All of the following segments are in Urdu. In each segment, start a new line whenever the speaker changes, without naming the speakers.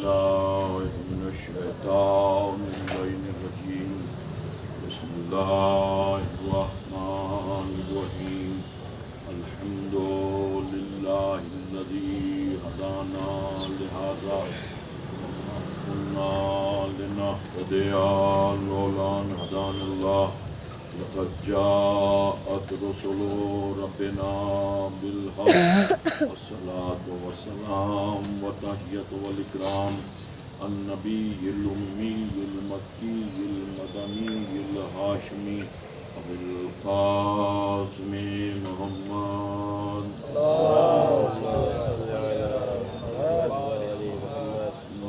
بالله من الشيطان الرجيم بسم الله الرحمن الرحيم الحمد لله الذي هدانا لهذا وما كنا لنهتدي لولا أن هدانا الله لقد جاءت رسل ربنا بالحق والصلاة والسلام والتحية والإكرام النبي الأمي المكي المدني الهاشمي أبي القاسم محمد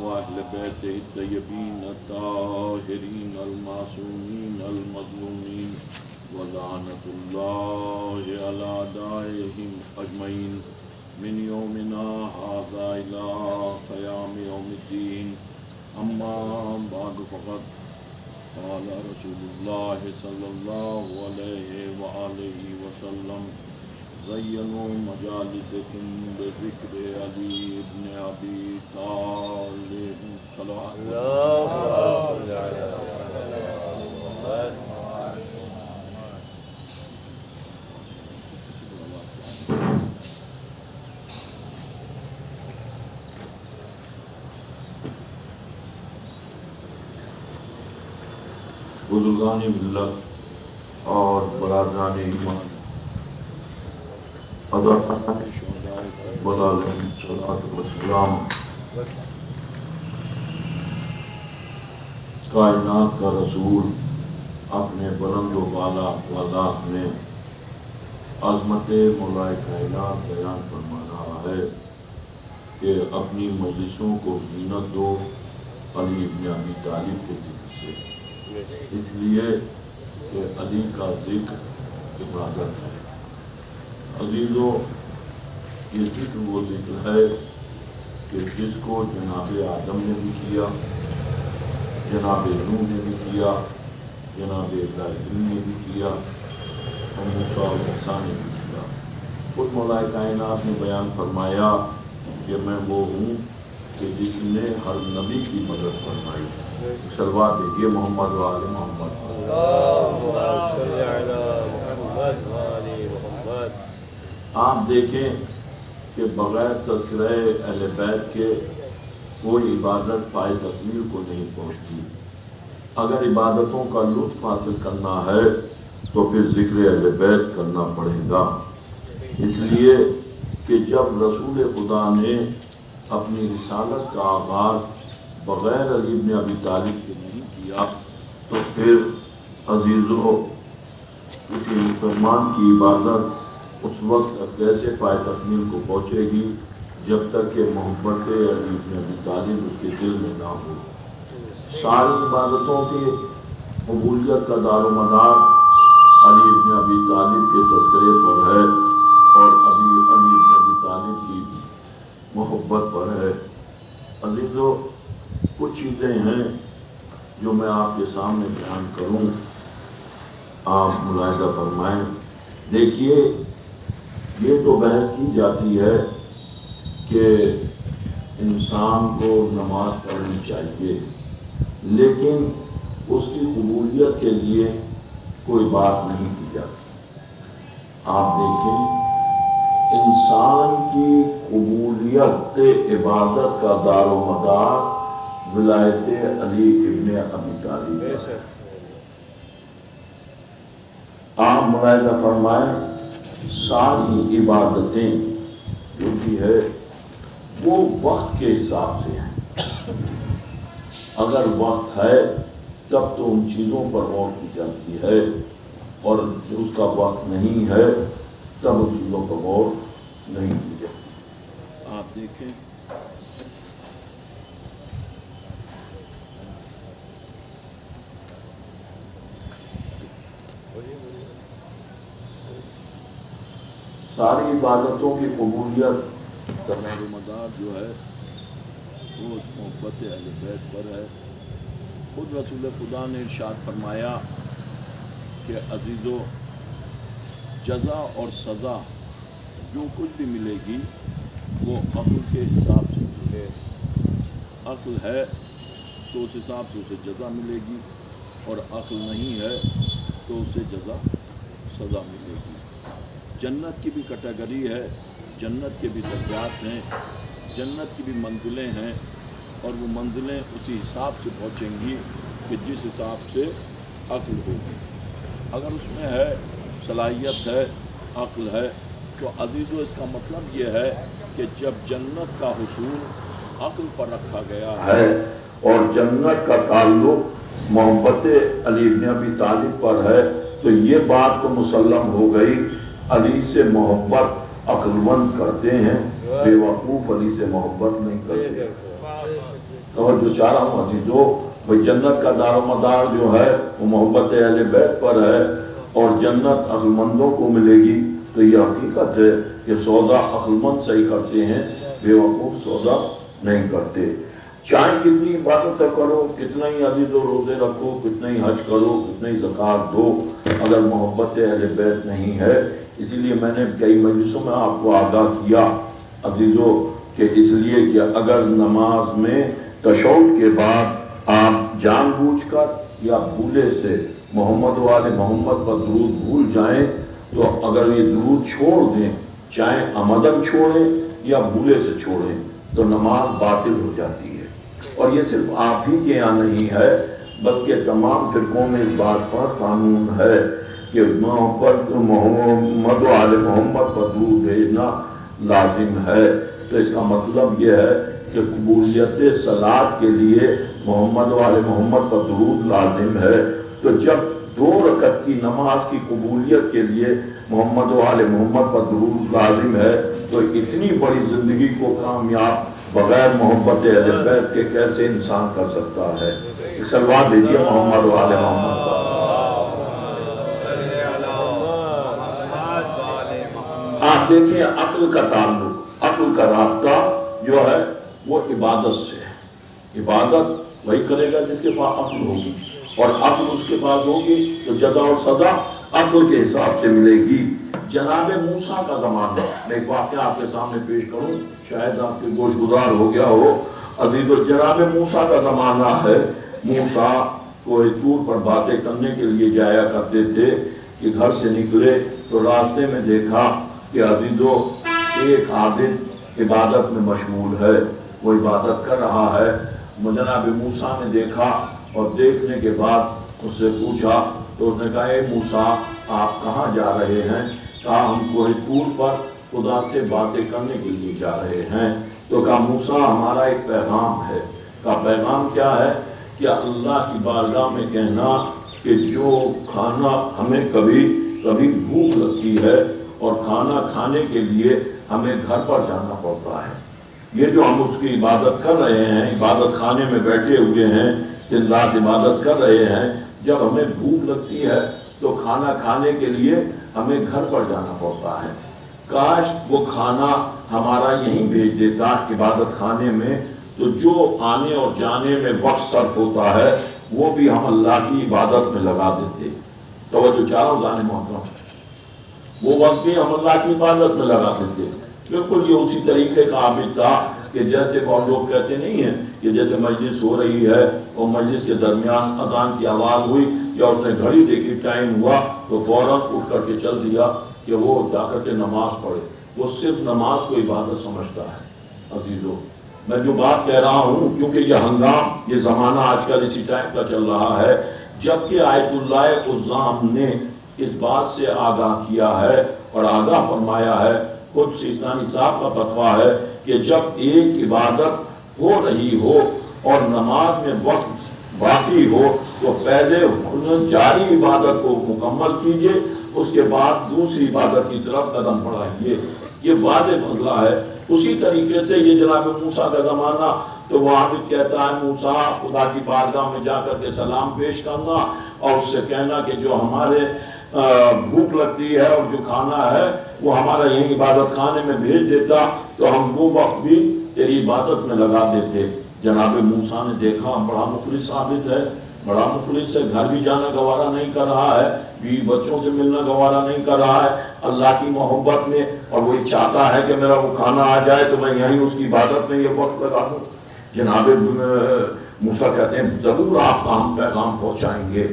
وأهل بيته الطيبين الطاهرين المعصومين المظلومين ولعنة الله على أعدائهم أجمعين من يومنا هذا إلى قيام يوم الدين أما بعد فقد قال رسول الله صلى الله عليه وآله وسلم زينوا مجالسكم بذكر علي بن أبي طالب صلوات الله عليه بزرگان ملت اور برادران ایمان والسلام کائنات کا رسول اپنے بلند و بالا احوالات میں عظمت مولائے کائنات بیان فرما رہا ہے کہ اپنی مجلسوں کو زینت دو علی بن ابی طالب کے ذکر سے، اس لیے کہ علی کا ذکر عبادت ہے۔ عزیزو، یہ ذکر وہ ذکر ہے کہ جس کو جناب آدم نے بھی کیا، جناب نوح نے بھی کیا، جناب ابراہیم نے بھی کیا، اور موسیٰ اور عیسیٰ نے بھی کیا۔ خود مولا کائنات نے بیان فرمایا کہ میں وہ ہوں کہ جس نے ہر نبی کی مدد فرمائی۔ صلوات دیجیے محمد و آل محمد۔ آپ دیکھیں کہ بغیر تذکرہ اہل بیت کے کوئی عبادت پائے تکمیل کو نہیں پہنچتی۔ اگر عبادتوں کا لطف حاصل کرنا ہے تو پھر ذکر اہل بیت کرنا پڑے گا، اس لیے کہ جب رسول خدا نے اپنی رسالت کا آغاز بغیر علی بن ابی طالب کے نہیں کیا تو پھر عزیزو کسی مسلمان کی عبادت اس وقت کیسے پائے تکمیل کو پہنچے گی جب تک کہ محبت علی بن ابی طالب اس کے دل میں نہ ہو۔ ساری عبادتوں کی قبولیت کا دار و مدار علی بن ابی طالب کے تذکرے پر ہے اور علی بن ابی طالب کی محبت پر ہے۔ عزیزو، کچھ چیزیں ہیں جو میں آپ کے سامنے بیان کروں، آپ ملاحظہ فرمائیں۔ دیکھیے، یہ تو بحث کی جاتی ہے کہ انسان کو نماز پڑھنی چاہیے، لیکن اس کی قبولیت کے لیے کوئی بات نہیں کی جاتی۔ آپ دیکھیں، انسان کی قبولیت عبادت کا دار و مدار ولایت علی ابن ابی طالب۔ آپ ملاحظہ فرمائیں، ساری عبادتیں جو بھی ہے وہ وقت کے حساب سے ہیں۔ اگر وقت ہے تب تو ان چیزوں پر غور کی جاتی ہے، اور اس کا وقت نہیں ہے تب ان چیزوں پر غور نہیں کی جاتی۔ آپ دیکھیں، ساری عبادتوں کی قبولیت کا دار و مدار جو ہے وہ محبت اہل بیت پر ہے۔ خود رسول خدا نے ارشاد فرمایا کہ عزیزو، جزا اور سزا جو کچھ بھی ملے گی وہ عقل کے حساب سے ملے، عقل ہے تو اس حساب سے اسے جزا ملے گی، اور عقل نہیں ہے تو اسے سزا ملے گی۔ جنت کی بھی کیٹیگری ہے، جنت کے بھی درجات ہیں، جنت کی بھی منزلیں ہیں، اور وہ منزلیں اسی حساب سے پہنچیں گی کہ جس حساب سے عقل ہوگی۔ اگر اس میں ہے صلاحیت ہے، عقل ہے، تو عزیزو اس کا مطلب یہ ہے کہ جب جنت کا حصول عقل پر رکھا گیا ہے اور جنت کا تعلق محبت علی بن ابی طالب پر ہے، تو یہ بات تو مسلم ہو گئی، علی سے محبت عقل مند کرتے ہیں، بے وقوف علی سے محبت نہیں کرتے۔ توجہ چاہ رہا ہوں عزیزو، بھئی جنت کا دار و مدار جو ہے وہ محبت اہل بیت پر ہے، اور جنت عقل مندوں کو ملے گی، تو یہ حقیقت ہے کہ سودا عقل مند صحیح کرتے ہیں، بے وقوف سودا نہیں کرتے۔ چاہے کتنی عبادتیں کرو، کتنا ہی عزیز و روزے رکھو، کتنا ہی حج کرو، کتنا ہی زکوٰۃ دو، اگر محبت اہل بیت نہیں ہے، اسی لیے میں نے کئی مجلسوں میں آپ کو آگاہ کیا عزیزو کہ اس لیے کہ اگر نماز میں تشہد کے بعد آپ جان بوجھ کر یا بھولے سے محمد و آل محمد پر درود بھول جائیں، تو اگر یہ درود چھوڑ دیں، چاہے عمدن چھوڑیں یا بھولے سے چھوڑیں، تو نماز باطل ہو جاتی ہے۔ اور یہ صرف آپ ہی کے یہاں نہیں ہے، بلکہ تمام فرقوں میں اس بات پر قانون ہے کہ محمد و آل محمد پر درود بھیجنا لازم ہے۔ تو اس کا مطلب یہ ہے کہ قبولیت صلاۃ کے لیے محمد و آل محمد پر درود لازم ہے۔ تو جب 2 رکعت کی نماز کی قبولیت کے لیے محمد و آل محمد پر درود لازم ہے، تو اتنی بڑی زندگی کو کامیاب بغیر محبت اہل بیت کے کیسے انسان کر سکتا ہے؟ صلوات دیجیے محمد و آل محمد پر۔ آپ دیکھیں عقل کا تعلق، عقل کا رابطہ جو ہے وہ عبادت سے ہے۔ عبادت وہی کرے گا جس کے پاس عقل ہوگی، اور عقل اس کے پاس ہوگی تو جزا اور سزا عقل کے حساب سے ملے گی۔ جناب موسیٰ کا زمانہ، میں ایک واقعہ آپ کے سامنے پیش کروں، شاید آپ کے گوش گزار ہو گیا ہو عزیزو۔ جناب موسیٰ کا زمانہ ہے، موسیٰ کوہ طور پر باتیں کرنے کے لیے جایا کرتے تھے کہ گھر سے نکلے تو راستے میں دیکھا کہ عزیزو ایک عابد عبادت میں مشغول ہے، وہ عبادت کر رہا ہے۔ جناب موسیٰ نے دیکھا، اور دیکھنے کے بعد اس سے پوچھا، تو اس نے کہا اے موسیٰ آپ کہاں جا رہے ہیں؟ کہا ہم کوہ طور پر خدا سے باتیں کرنے کے لیے جا رہے ہیں۔ تو کہا موسیٰ ہمارا ایک پیغام ہے۔ کہا پیغام کیا ہے؟ کہ اللہ کی بارگاہ میں کہنا کہ جو کھانا ہمیں کبھی بھوک لگتی ہے اور کھانا کھانے کے لیے ہمیں گھر پر جانا پڑتا ہے، یہ جو ہم اس کی عبادت کر رہے ہیں، عبادت خانے میں بیٹھے ہوئے ہیں، دن رات عبادت کر رہے ہیں، جب ہمیں بھوک لگتی ہے تو کھانا کھانے کے لیے ہمیں گھر پر جانا پڑتا ہے۔ کاش وہ کھانا ہمارا یہیں بھیج دیتا عبادت خانے میں، تو جو آنے اور جانے میں وقت صرف ہوتا ہے وہ بھی ہم اللہ کی عبادت میں لگا دیتے۔ توجہ چاہ رہا ہوں جانے محترم، وہ وقت بھی ہم اللہ کی عبادت میں لگا دیتے۔ بالکل یہ اسی طریقے کا عابد تھا کہ جیسے وہ لوگ کہتے نہیں ہیں کہ جیسے مجلس ہو رہی ہے اور مجلس کے درمیان اذان کی آواز ہوئی یا اس نے گھڑی دیکھی ٹائم ہوا تو فوراً اٹھ کر کے چل دیا کہ وہ جا کر کے نماز پڑھے۔ وہ صرف نماز کو عبادت سمجھتا ہے۔ عزیزو میں جو بات کہہ رہا ہوں، کیونکہ یہ ہنگام، یہ زمانہ آج کل اسی ٹائم کا چل رہا ہے، جبکہ آیت اللہ عظام نے اس بات سے آگاہ کیا ہے اور آگاہ فرمایا ہے، خود سیستانی صاحب کا فتویٰ ہے کہ جب ایک عبادت ہو رہی ہو اور نماز میں وقت باقی ہو تو پہلے جاری عبادت کو مکمل کیجئے، اس کے بعد دوسری عبادت کی طرف قدم بڑھائیے۔ یہ واضح مسئلہ ہے۔ اسی طریقے سے یہ جناب موسیٰ کا زمانہ، تو وہ عابد کہتا ہے موسیٰ خدا کی بارگاہ میں جا کر کے سلام پیش کرنا اور اس سے کہنا کہ جو ہمارے بھوک لگتی ہے اور جو کھانا ہے وہ ہمارا یہیں عبادت خانے میں بھیج دیتا تو ہم وہ وقت بھی تیری عبادت میں لگا دیتے۔ جناب موسیٰ نے دیکھا بڑا مخلص عابد ہے، بڑا مخلص ہے، گھر بھی جانا گوارا نہیں کر رہا ہے، بیوی بچوں سے ملنا گوارا نہیں کر رہا ہے اللہ کی محبت میں، اور وہی چاہتا ہے کہ میرا وہ کھانا آ جائے تو میں یہیں اس کی عبادت میں یہ وقت لگا دوں۔ جناب موسیٰ کہتے ہیں ضرور آپ کا ہم پیغام پہنچائیں گے۔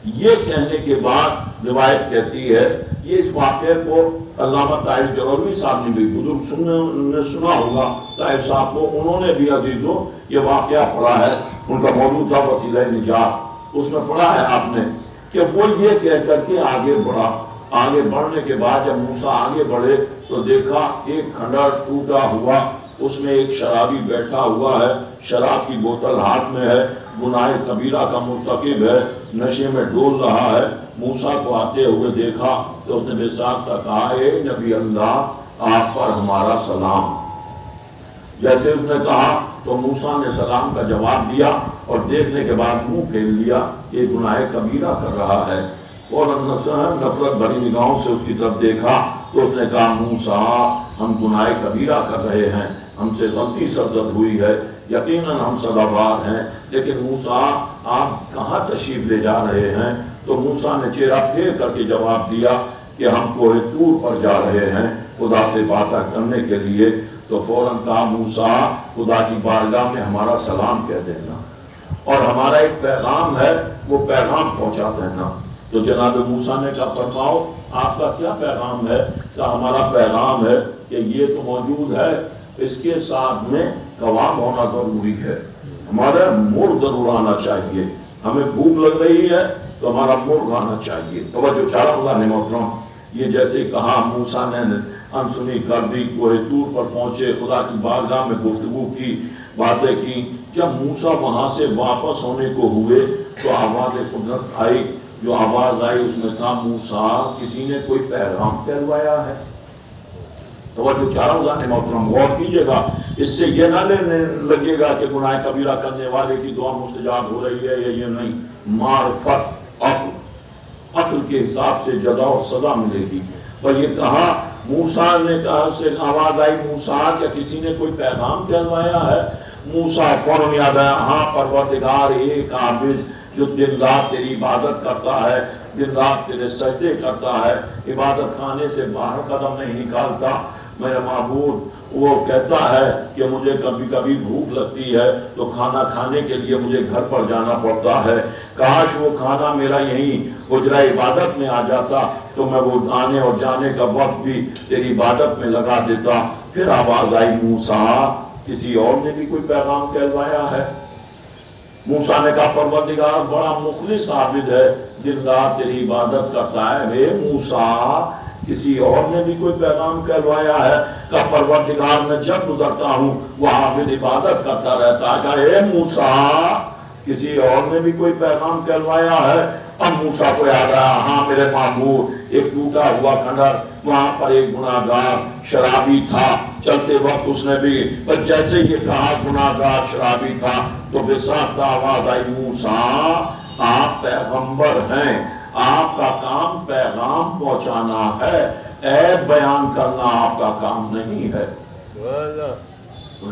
یہ کہنے کے بعد روایت کہتی ہے، یہ اس واقعے کو علامہ طاہر جلوی صاحب نے بھی بزرگ نے سنا ہوگا، طاہر صاحب کو، انہوں نے بھی عزیزوں یہ واقعہ پڑھا ہے، ان کا موضوع تھا وسیلہ نجات، اس میں پڑھا ہے آپ نے کہ وہ یہ کہہ کر کے آگے بڑھا۔ آگے بڑھنے کے بعد جب موسیٰ آگے بڑھے تو دیکھا ایک کھنڈر ٹوٹا ہوا، اس میں ایک شرابی بیٹھا ہوا ہے، شراب کی بوتل ہاتھ میں ہے، گناہ کبیرہ کا مرتکب ہے، نشے میں ڈول رہا ہے۔ موسیٰ کو آتے ہوئے دیکھا تو اس نے بے ساختہ کہا، اے نبی اللہ آپ پر ہمارا سلام۔ جیسے اس نے کہا تو موسیٰ نے سلام کا جواب دیا اور دیکھنے کے بعد منہ پھیر لیا، یہ گناہ کبیرہ کر رہا ہے۔ اور نفرت بھری نگاہوں سے اس کی طرف دیکھا تو اس نے کہا، موسیٰ ہم گناہ کبیرہ کر رہے ہیں، ہم سے غلطی سرزد ہوئی ہے، یقیناً ہم سزاوار ہیں، لیکن موسیٰ آپ کہاں تشریف لے جا رہے ہیں؟ تو موسیٰ نے چہرہ پھیر کر کے جواب دیا کہ ہم کوہ طور پر جا رہے ہیں خدا سے باتیں کرنے کے لیے۔ تو فوراً کہا، موسیٰ خدا کی بارگاہ میں ہمارا سلام کہہ دینا اور ہمارا ایک پیغام ہے وہ پیغام پہنچا دینا۔ تو جناب موسیٰ نے کہا، فرماؤ آپ کا کیا پیغام ہے؟ کہ ہمارا پیغام ہے کہ یہ تو موجود ہے، اس کے ساتھ میں قوام ہونا ضروری ہے، ہمارا مرغ ضرور آنا چاہیے، ہمیں بھوک لگ رہی ہے تو ہمارا مرغ آنا چاہیے۔ توجہ چارہ اللہ نے محترم، یہ جیسے کہا موسیٰ نے انسنی کر دی، کوہ طور پر پہنچے، خدا کی بارگاہ میں گفتگو کی، باتیں کی۔ جب موسیٰ وہاں سے واپس ہونے کو ہوئے تو آواز قدرت آئی، جو آواز آئی اس میں کہا، موسیٰ کسی نے کوئی پیغام کہلوایا ہے؟ توجہ چارہ اللہ نے محترم غور کیجئے گا، اس سے یہ نہ لینے لگے گا کہ گناہ کبیرہ کرنے والے کی دعا مستجاب ہو رہی ہے یا یہ نہیں۔ معرفت عقل کے حساب سے جزا اور سزا ملے گی۔ اور یہ کہا موسیٰ نے کہا سے آواز آئی، موسیٰ کیا کسی نے کوئی پیغام کہلوایا ہے؟ موسیٰ فوراً یاد آیا، ہاں پروردگار ایک عابد جو دن رات تیری عبادت کرتا ہے، دن رات تیرے سجدے کرتا ہے، عبادت خانے سے باہر قدم نہیں نکالتا، میرا معبود وہ کہتا ہے کہ مجھے کبھی کبھی بھوک لگتی ہے تو کھانا کھانے کے لیے مجھے گھر پر جانا پڑتا ہے، کاش وہ کھانا میرا یہیں حجرہ عبادت میں آ جاتا تو میں وہ آنے اور جانے کا وقت بھی تیری عبادت میں لگا دیتا۔ پھر آواز آئی، موسیٰ کسی اور نے بھی کوئی پیغام کہلوایا ہے؟ موسیٰ نے کہا، پروردگار بڑا مخلص عابد ہے، دن رات تیری عبادت کرتا ہے، اے موسیٰ کسی اور نے بھی کوئی پیغام کہلوایا ہے؟ کہ پروردگار میں جب گزرتا ہوں وہ عابد عبادت کرتا رہتا ہے۔ کہا، اے موسیٰ کسی اور نے بھی کوئی پیغام کہلوایا ہے؟ اب موسیٰ کو یاد آیا، ہاں میرے معبود ایک ٹوٹا ہوا کھنڈر، وہاں پر ایک گناہگار شرابی تھا، چلتے وقت اس نے بھی بس جیسے یہ کہا گناہگار شرابی تھا تو بے ساختہ آواز آئی، موسیٰ آپ پیغمبر ہیں، آپ کا کام پیغام پہنچانا ہے، عیب بیان کرنا آپ کا کام نہیں ہے،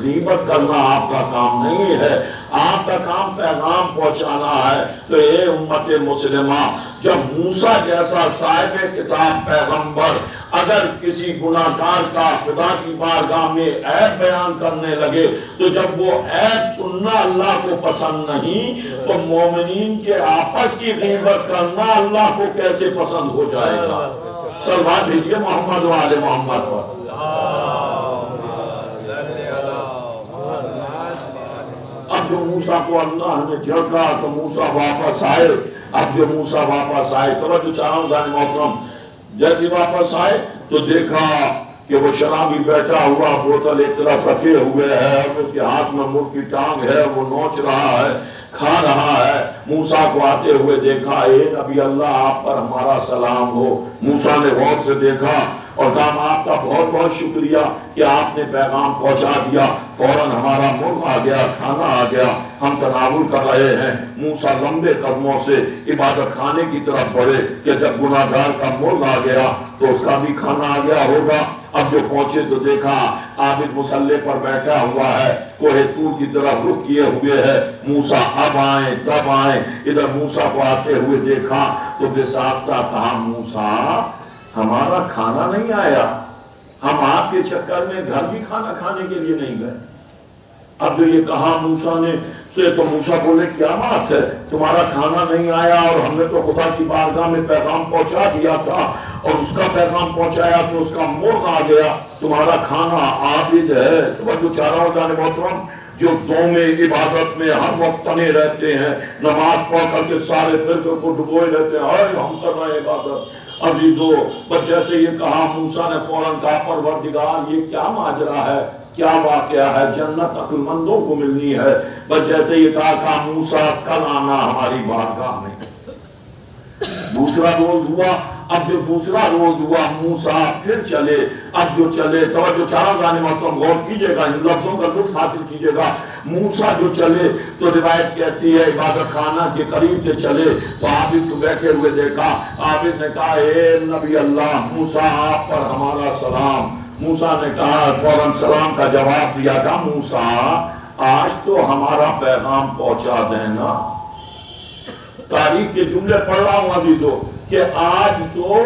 غیبت کرنا آپ کا کام نہیں ہے، آپ کا کام پیغام پہنچانا ہے۔ تو اے امت مسلمہ، جب موسیٰ جیسا صاحب کتاب پیغمبر اگر کسی گناہگار کا خدا کی بارگاہ میں عیب بیان کرنے لگے تو جب وہ عیب سننا اللہ کو پسند نہیں تو مومنین کے آپس کی غیبت کرنا اللہ کو کیسے پسند ہو جائے گا؟ صلوات بھیجئے محمد و آل محمد پر۔ اب جو موسیٰ کو اللہ نے جھڑکا تو موسیٰ واپس آئے۔ اب جو موسیٰ واپس آئے، توجہ چاہوں ذہن محترم، جیسے واپس آئے تو دیکھا کہ وہ شرابی بیٹھا ہوا بوتل ایک طرف رکھے ہوئے ہے اور اس کے ہاتھ میں مرغ کی ٹانگ ہے، وہ نوچ رہا ہے، کھا رہا ہے۔ موسیٰ کو آتے ہوئے دیکھا، اے نبی اللہ آپ پر ہمارا سلام ہو۔ موسیٰ نے غور سے دیکھا اور کہا، آپ کا بہت بہت شکریہ کہ آپ نے پیغام پہنچا دیا، فوراً ہمارا مرغ آ گیا، کھانا آ گیا، ہم تناول کر رہے ہیں۔ موسیٰ لمبے قدموں سے عبادت خانے کی طرف بڑھے کہ جب گناہگار کا مرغ آ گیا تو اس کا بھی کھانا آ گیا ہوگا۔ اب جو پہنچے تو دیکھا عابد مصلی پر بیٹھا ہوا ہے، کوہ طور کی طرف رخ کیے ہوئے ہے۔ موسیٰ اب آئیں تب آئیں، ادھر موسیٰ کو آتے ہوئے دیکھا تو بے ساختہ کہا، موسیٰ ہمارا کھانا نہیں آیا، ہم آپ کے چکر میں گھر بھی کھانا کھانے کے لیے نہیں گئے۔ اب جو یہ کہا موسیٰ نے سے تو موسیٰ بولے کیا بات ہے، تمہارا کھانا نہیں آیا اور ہم نے تو خدا کی بارگاہ میں پیغام پہنچا دیا تھا اور اس کا پیغام پہنچایا تو اس کا مرغ آ گیا، تمہارا کھانا عابد ہے۔ تو جو چاہ رہا ہوں جانے محترم، جو زوم عبادت میں ہر وقت تنے رہتے ہیں، نماز پڑھ کر کے سارے فرقے کو ڈبوئے رہتے ہیں، اے ہم کر رہے ہیں عبادت، عزیزو بس جیسے یہ کہا موسیٰ نے فوراً کہا پروردگار یہ کیا ماجرا ہے، کیا واقعہ ہے، جنت عقل مندوں کو ملنی ہے۔ بس جیسے یہ کہا موسیٰ کل آنا ہماری بارگاہ میں۔ دوسرا روز ہوا، اب جو دوسرا روز ہوا موسیٰ پھر چلے، اب جو چلے توجہ چارہ جانے محترم غور کیجئے گا، ان لفظوں کا لطف حاصل کیجئے گا۔ موسیٰ جو چلے تو روایت کہتی ہے عبادت خانہ کے قریب سے چلے تو عابد کو بیٹھے ہوئے دیکھا، عابد نے کہا اے نبی اللہ موسیٰ آپ پر ہمارا سلام۔ موسیٰ نے کہا فوراً سلام کا جواب دیا تھا، موسیٰ آج تو ہمارا پیغام پہنچا دینا۔ تاریخ کے جملے پڑھ رہا ہوں عزیزو کہ آج تو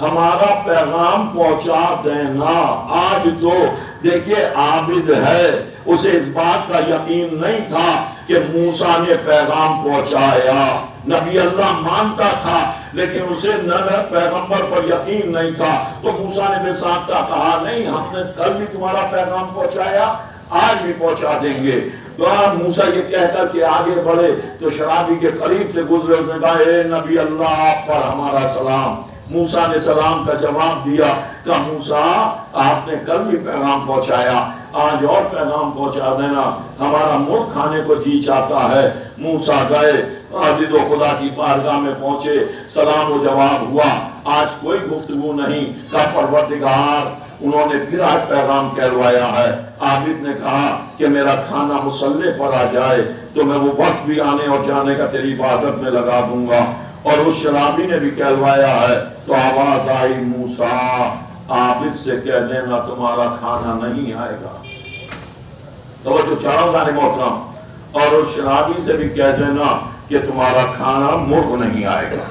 ہمارا پیغام پہنچا دینا۔ آج تو دیکھیے عابد ہے، اسے اس بات کا یقین نہیں تھا کہ موسیٰ نے پیغام پہنچایا، نبی اللہ مانتا تھا لیکن اسے پیغمبر پر یقین نہیں تھا، تو موسیٰ نے بساختہ کہا نہیں ہم نے کل بھی تمہارا پیغام پہنچایا، آج بھی پہنچا دیں گے۔ تو موسیٰ یہ کہہ کر کے آگے بڑھے تو شرابی کے قریب سے گزرے، اس نے کہا اے نبی اللہ آپ پر ہمارا سلام۔ موسیٰ نے سلام کا جواب دیا، کہا موسیٰ آپ نے کل بھی پیغام پہنچایا، آج اور پیغام پہنچا دینا، ہمارا مرغ کھانے کو جی چاہتا ہے۔ موسیٰ گئے، عزیز و خدا کی بارگاہ میں پہنچے، سلام و جواب ہوا، آج کوئی گفتگو نہیں، کہا پروردگار انہوں نے پھر آج پیغام کہلوایا ہے۔ عابد نے کہا کہ میرا کھانا مصلے پر آ جائے تو میں وہ وقت بھی آنے اور جانے کا تیری عبادت میں لگا دوں گا، اور اس شرابی نے بھی کہلوایا ہے۔ تو آواز آئی موسیٰ عابد سے کہہ دینا تمہارا کھانا نہیں آئے گا۔ توجہ چاروں جانے محترم، اور اس شرابی سے بھی کہہ دینا کہ تمہارا کھانا مرغ نہیں آئے گا۔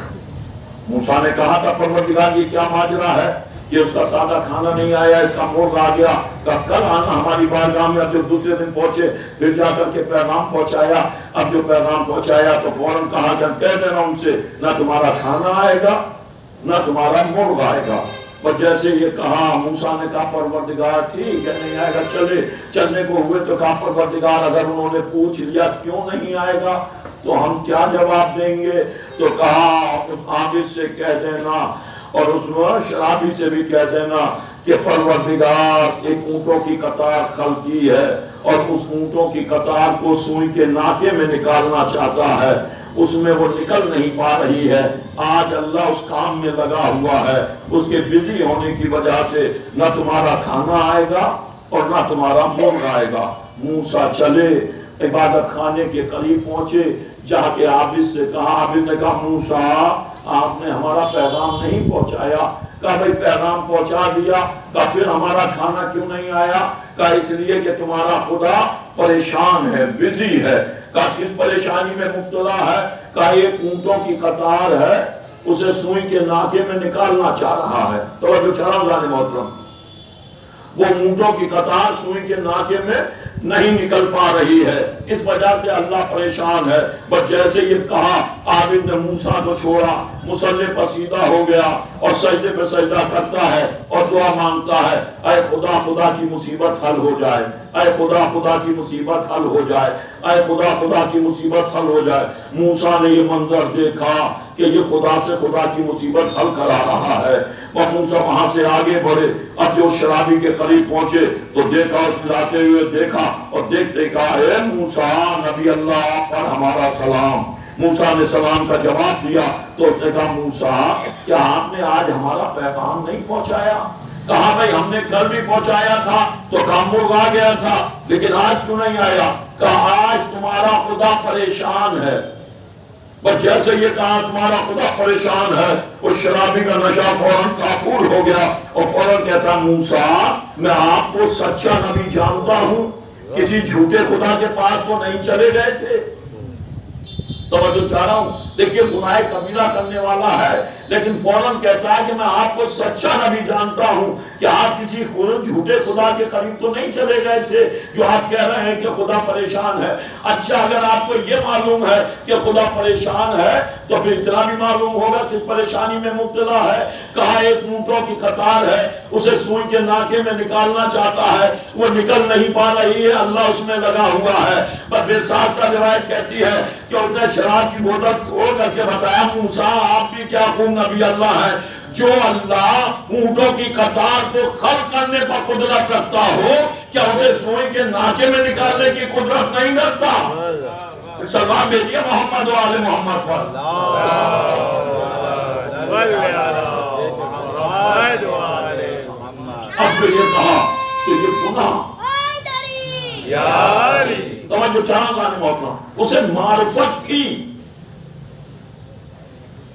موسیٰ نے کہا تھا پروردگار یہ کیا ماجرا ہے کہ اس کا سادہ کھانا نہیں آیا، اس کا مرغ آ گیا، کہ کل آنا ہماری بارگاہ میں۔ اب جب دوسرے دن پہنچے پھر جا کر کے پیغام پہنچایا، اب جو پیغام پہنچایا تو فوراً کہا کہ کہہ دینا ان سے نہ تمہارا کھانا آئے گا نہ تمہارا مرغ آئے گا۔ اور جیسے یہ کہا موسیٰ نے کہا پروردگار ٹھیک ہے نہیں آئے گا، چلے چلنے کو ہوئے تو کہا پروردگار اگر انہوں نے پوچھ لیا کیوں نہیں آئے گا تو ہم کیا جواب دیں گے؟ تو کہا عابد سے کہہ دینا اور اس شرابی سے بھی کہہ دینا کہ پروردگار ایک اونٹوں کی قطار خلقی ہے اور اس اونٹوں کی قطار کو سوئی کے ناکے میں نکالنا چاہتا ہے، اس میں وہ نکل نہیں پا رہی ہے۔ آج اللہ اس کام میں لگا ہوا ہے، اس کے بزی ہونے کی وجہ سے نہ تمہارا کھانا آئے گا اور نہ تمہارا مرغ آئے گا۔ موسیٰ چلے، عبادت خانے کے قریب پہنچے، جا کے عابد سے کہا، عابد نے کہا موسیٰ آپ نے ہمارا پیغام نہیں پہنچایا۔ کہا بھئی پیغام پہنچا دیا، کہا پھر ہمارا کھانا کیوں نہیں آیا؟ کہا اس لیے کہ تمہارا خدا پریشان ہے، بزی ہے۔ کہا کس پریشانی میں مبتلا ہے؟ کہا ایک اونٹوں کی قطار ہے، اسے سوئی کے ناکے میں نکالنا چاہ رہا ہے۔ توجہ چلام جانے محترم، وہ اونٹوں کی قطار سوئی کے ناکے میں نہیں نکل پا رہی ہے، اس وجہ سے اللہ پریشان ہے۔ بس جیسے یہ کہا عابد نے موسیٰ کو چھوڑا، مصلی پر سیدھا ہو گیا اور سجدے پہ سجدہ کرتا ہے اور دعا مانگتا ہے، اے خدا خدا کی مصیبت حل ہو جائے، اے خدا خدا کی مصیبت حل ہو جائے، اے خدا خدا کی مصیبت حل ہو جائے۔ موسیٰ نے یہ منظر دیکھا کہ یہ خدا سے خدا کی مصیبت حل کرا رہا ہے، اور موسیٰ وہاں سے آگے بڑھے۔ اب جو شرابی کے قریب پہنچے تو دیکھا اور پلاتے ہوئے دیکھا اور دیکھتے کہا اے موسیٰ نبی اللہ آپ پر ہمارا سلام۔ موسیٰ نے سلام کا جواب دیا تو اس نے کہا موسیٰ کیا آپ نے آج ہمارا پیغام نہیں پہنچایا؟ کہا بھئی ہم نے کل بھی پہنچایا تھا تو کام مرغ آ گیا تھا، لیکن آج کیوں نہیں آیا؟ کہا آج تمہارا خدا پریشان ہے۔ بس جیسے یہ کہا تمہارا خدا پریشان ہے، اس شرابی کا نشہ فوراً کافور ہو گیا اور فوراً کہتا موسیٰ میں آپ کو سچا نبی جانتا ہوں، کسی جھوٹے خدا کے پاس تو نہیں چلے گئے تھے۔ توجہ چاہ رہا ہوں، دیکھیے گناہ کبیرہ کرنے والا ہے لیکن فوراً کہتا ہے کہ میں آپ کو سچا نبی جانتا ہوں کہ آپ کسی جھوٹے خدا کے قریب تو نہیں چلے گئے تھے جو آپ کہہ رہے ہیں کہ خدا پریشان ہے۔ اچھا اگر آپ کو یہ معلوم ہے کہ خدا پریشان ہے تو پھر اتنا بھی معلوم ہوگا کس پریشانی میں مبتلا ہے۔ کہا ایک اونٹوں کی قطار ہے، اسے سوئی کے ناکے میں نکالنا چاہتا ہے، وہ نکل نہیں پا رہی ہے، اللہ اس میں لگا ہوا ہے۔ بس ساتھ کا روایت کہتی ہے کہ اس نے شراب کی بوتل توڑ کر کے بتایا موسیٰ آپ بھی کیا خوب نبی اللہ ہے، جو اللہ اونٹوں کی قطار کو خلق کرنے پر قدرت رکھتا ہو کیا اسے سوئی کے ناکے میں نکالنے کی قدرت نہیں رکھتا؟ سلام بھیجیے محمد و آل محمد پر۔ اب پھر یہ کہا کہ یہ گناہ توجہ چاہاں گانے محترم اسے معرفت تھی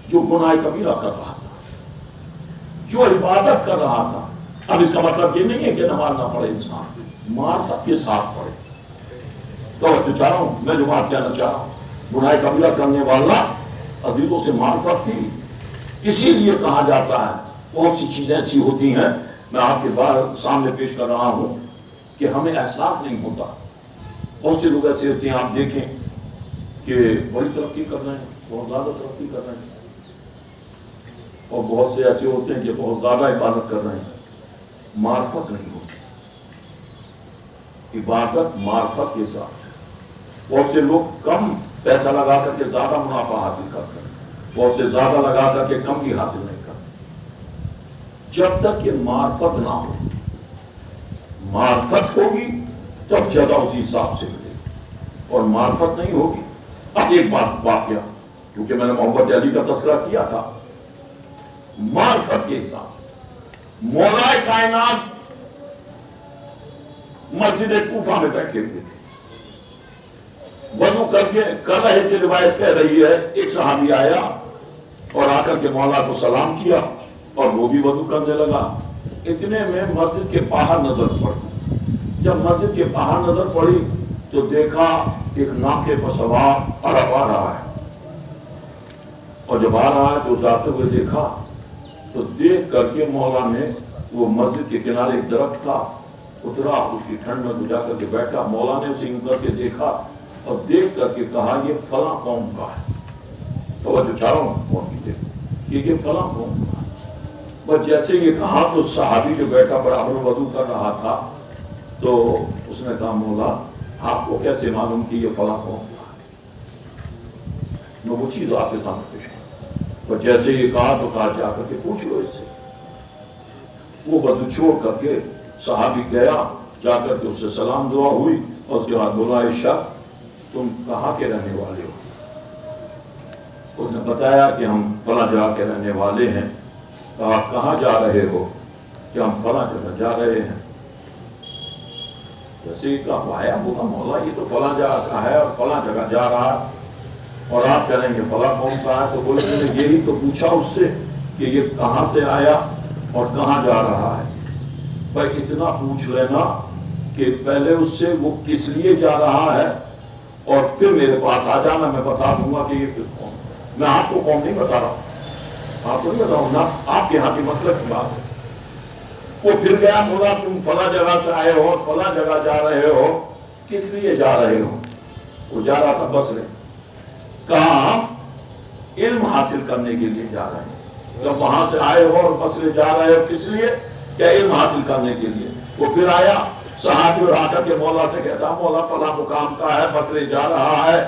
جو گناہ کبیرہ کر رہا تھا، جو عبادت کر رہا تھا۔ اب اس کا مطلب یہ نہیں ہے کہ نماز نہ پڑھے انسان، معرفت کے ساتھ پڑھے۔ توجہ چاہ رہا ہوں، میں جو بات کہنا چاہ رہا ہوں، گناہ کبیرہ کرنے والا عزیزوں سے معرفت تھی، اسی لیے کہا جاتا ہے۔ بہت سی چیزیں ایسی ہوتی ہیں میں آپ کے سامنے پیش کر رہا ہوں کہ ہمیں احساس نہیں ہوتا۔ بہت سے لوگ ایسے ہوتے ہیں آپ دیکھیں کہ بڑی ترقی کر رہے ہیں، بہت زیادہ ترقی کر رہے ہیں، اور بہت سے ایسے ہوتے ہیں کہ بہت زیادہ عبادت کر رہے ہیں، معرفت نہیں ہوتی۔ عبادت معرفت کے ساتھ۔ بہت سے لوگ کم پیسہ لگا کر کے زیادہ منافع حاصل کرتے ہیں، بہت سے زیادہ لگا کر کے کم بھی حاصل نہیں کرتے۔ جب تک کہ معرفت نہ ہو، معرفت ہوگی تب جگہ اسی حساب سے ملے گی، اور معرفت نہیں ہوگی۔ اب ایک بات واقعہ، کیونکہ میں نے محبت علی کا تذکرہ کیا تھا، معرفت کے حساب مولا کائنات مسجد کوفہ میں بیٹھے ہوئے تھے، وضو کر رہے تھے۔ روایت کہہ رہی ہے ایک صحابی آیا اور آ کر کے مولا کو سلام کیا اور وہ بھی وضو کرنے لگا۔ اتنے میں مسجد کے باہر نظر پڑی۔ جب مسجد کے باہر نظر پڑی تو دیکھا ایک ناکے پر سوار عرب آ رہا ہے، اور جب آ رہا ہے تو اس آتے ہوئے دیکھا تو دیکھ کر کے مولا نے وہ مسجد کے کنارے ایک درخت تھا، اترا، اس کی ٹھنڈ میں جا کر کے بیٹھا۔ مولا نے اسے یوں کر کے دیکھا اور دیکھ کر کے کہا یہ فلاں قوم کا ہے۔ توجہ چاہ رہا ہوں کون کی کہ یہ فلاں قوم کا ہے۔ بس جیسے یہ کہا تو صحابی جو بیٹھا برابر وضو کر رہا تھا تو اس نے کہا مولا آپ کو کیسے معلوم کہ یہ فلاں قوم کا ہے؟ میں وہ چیز آپ کے سامنے پیش کروں۔ بس جیسے یہ کہا تو کہا جا کر کے پوچھ لو اس سے۔ وہ وضو چھوڑ کر کے صحابی گیا، جا کر کے اس سے سلام دعا ہوئی، اور اس کے بعد بولا اے شخص تم کہاں کے رہنے والے ہو؟ اس نے بتایا کہ ہم فلاں جگہ کے رہنے والے ہیں۔ کہا کہاں جا رہے ہو؟ کہ ہم فلاں جگہ جا رہے ہیں۔ جیسے ہی کہا آیا بولا مولا یہ تو فلاں جگہ کا ہے اور فلاں جگہ جا رہا ہے، اور آپ کہہ رہے ہیں کہ فلاں قوم کا ہے؟ تو بولے میں نے یہی تو پوچھا اس سے کہ یہ کہاں سے آیا اور کہاں جا رہا ہے۔ پر اتنا پوچھ لینا کہ پہلے اس سے وہ کس لیے جا رہا ہے اور پھر میرے پاس آ جانا، میں بتا دوں گا کہ یہ کس قوم۔ میں آپ کو قوم نہیں بتا رہا ہوں، آپ کو نہیں بتاؤں نا، آپ کے یہاں کی مطلب کی بات ہے۔ وہ پھر گیا، بولا تم فلاں جگہ سے آئے ہو، فلاں جگہ جا رہے ہو، کس لیے جا رہے ہو؟ وہ جا رہا تھا بصرے۔ کہا ہم علم حاصل کرنے کے لیے جا رہے ہیں۔ جب وہاں سے آئے ہو اور بصرے جا رہے ہو کس لیے؟ کیا علم حاصل کرنے کے لیے؟ وہ پھر آیا صحابی اور آ کر کے مولا سے کہتا مولا فلاں مقام کا ہے، بصرے جا رہا ہے،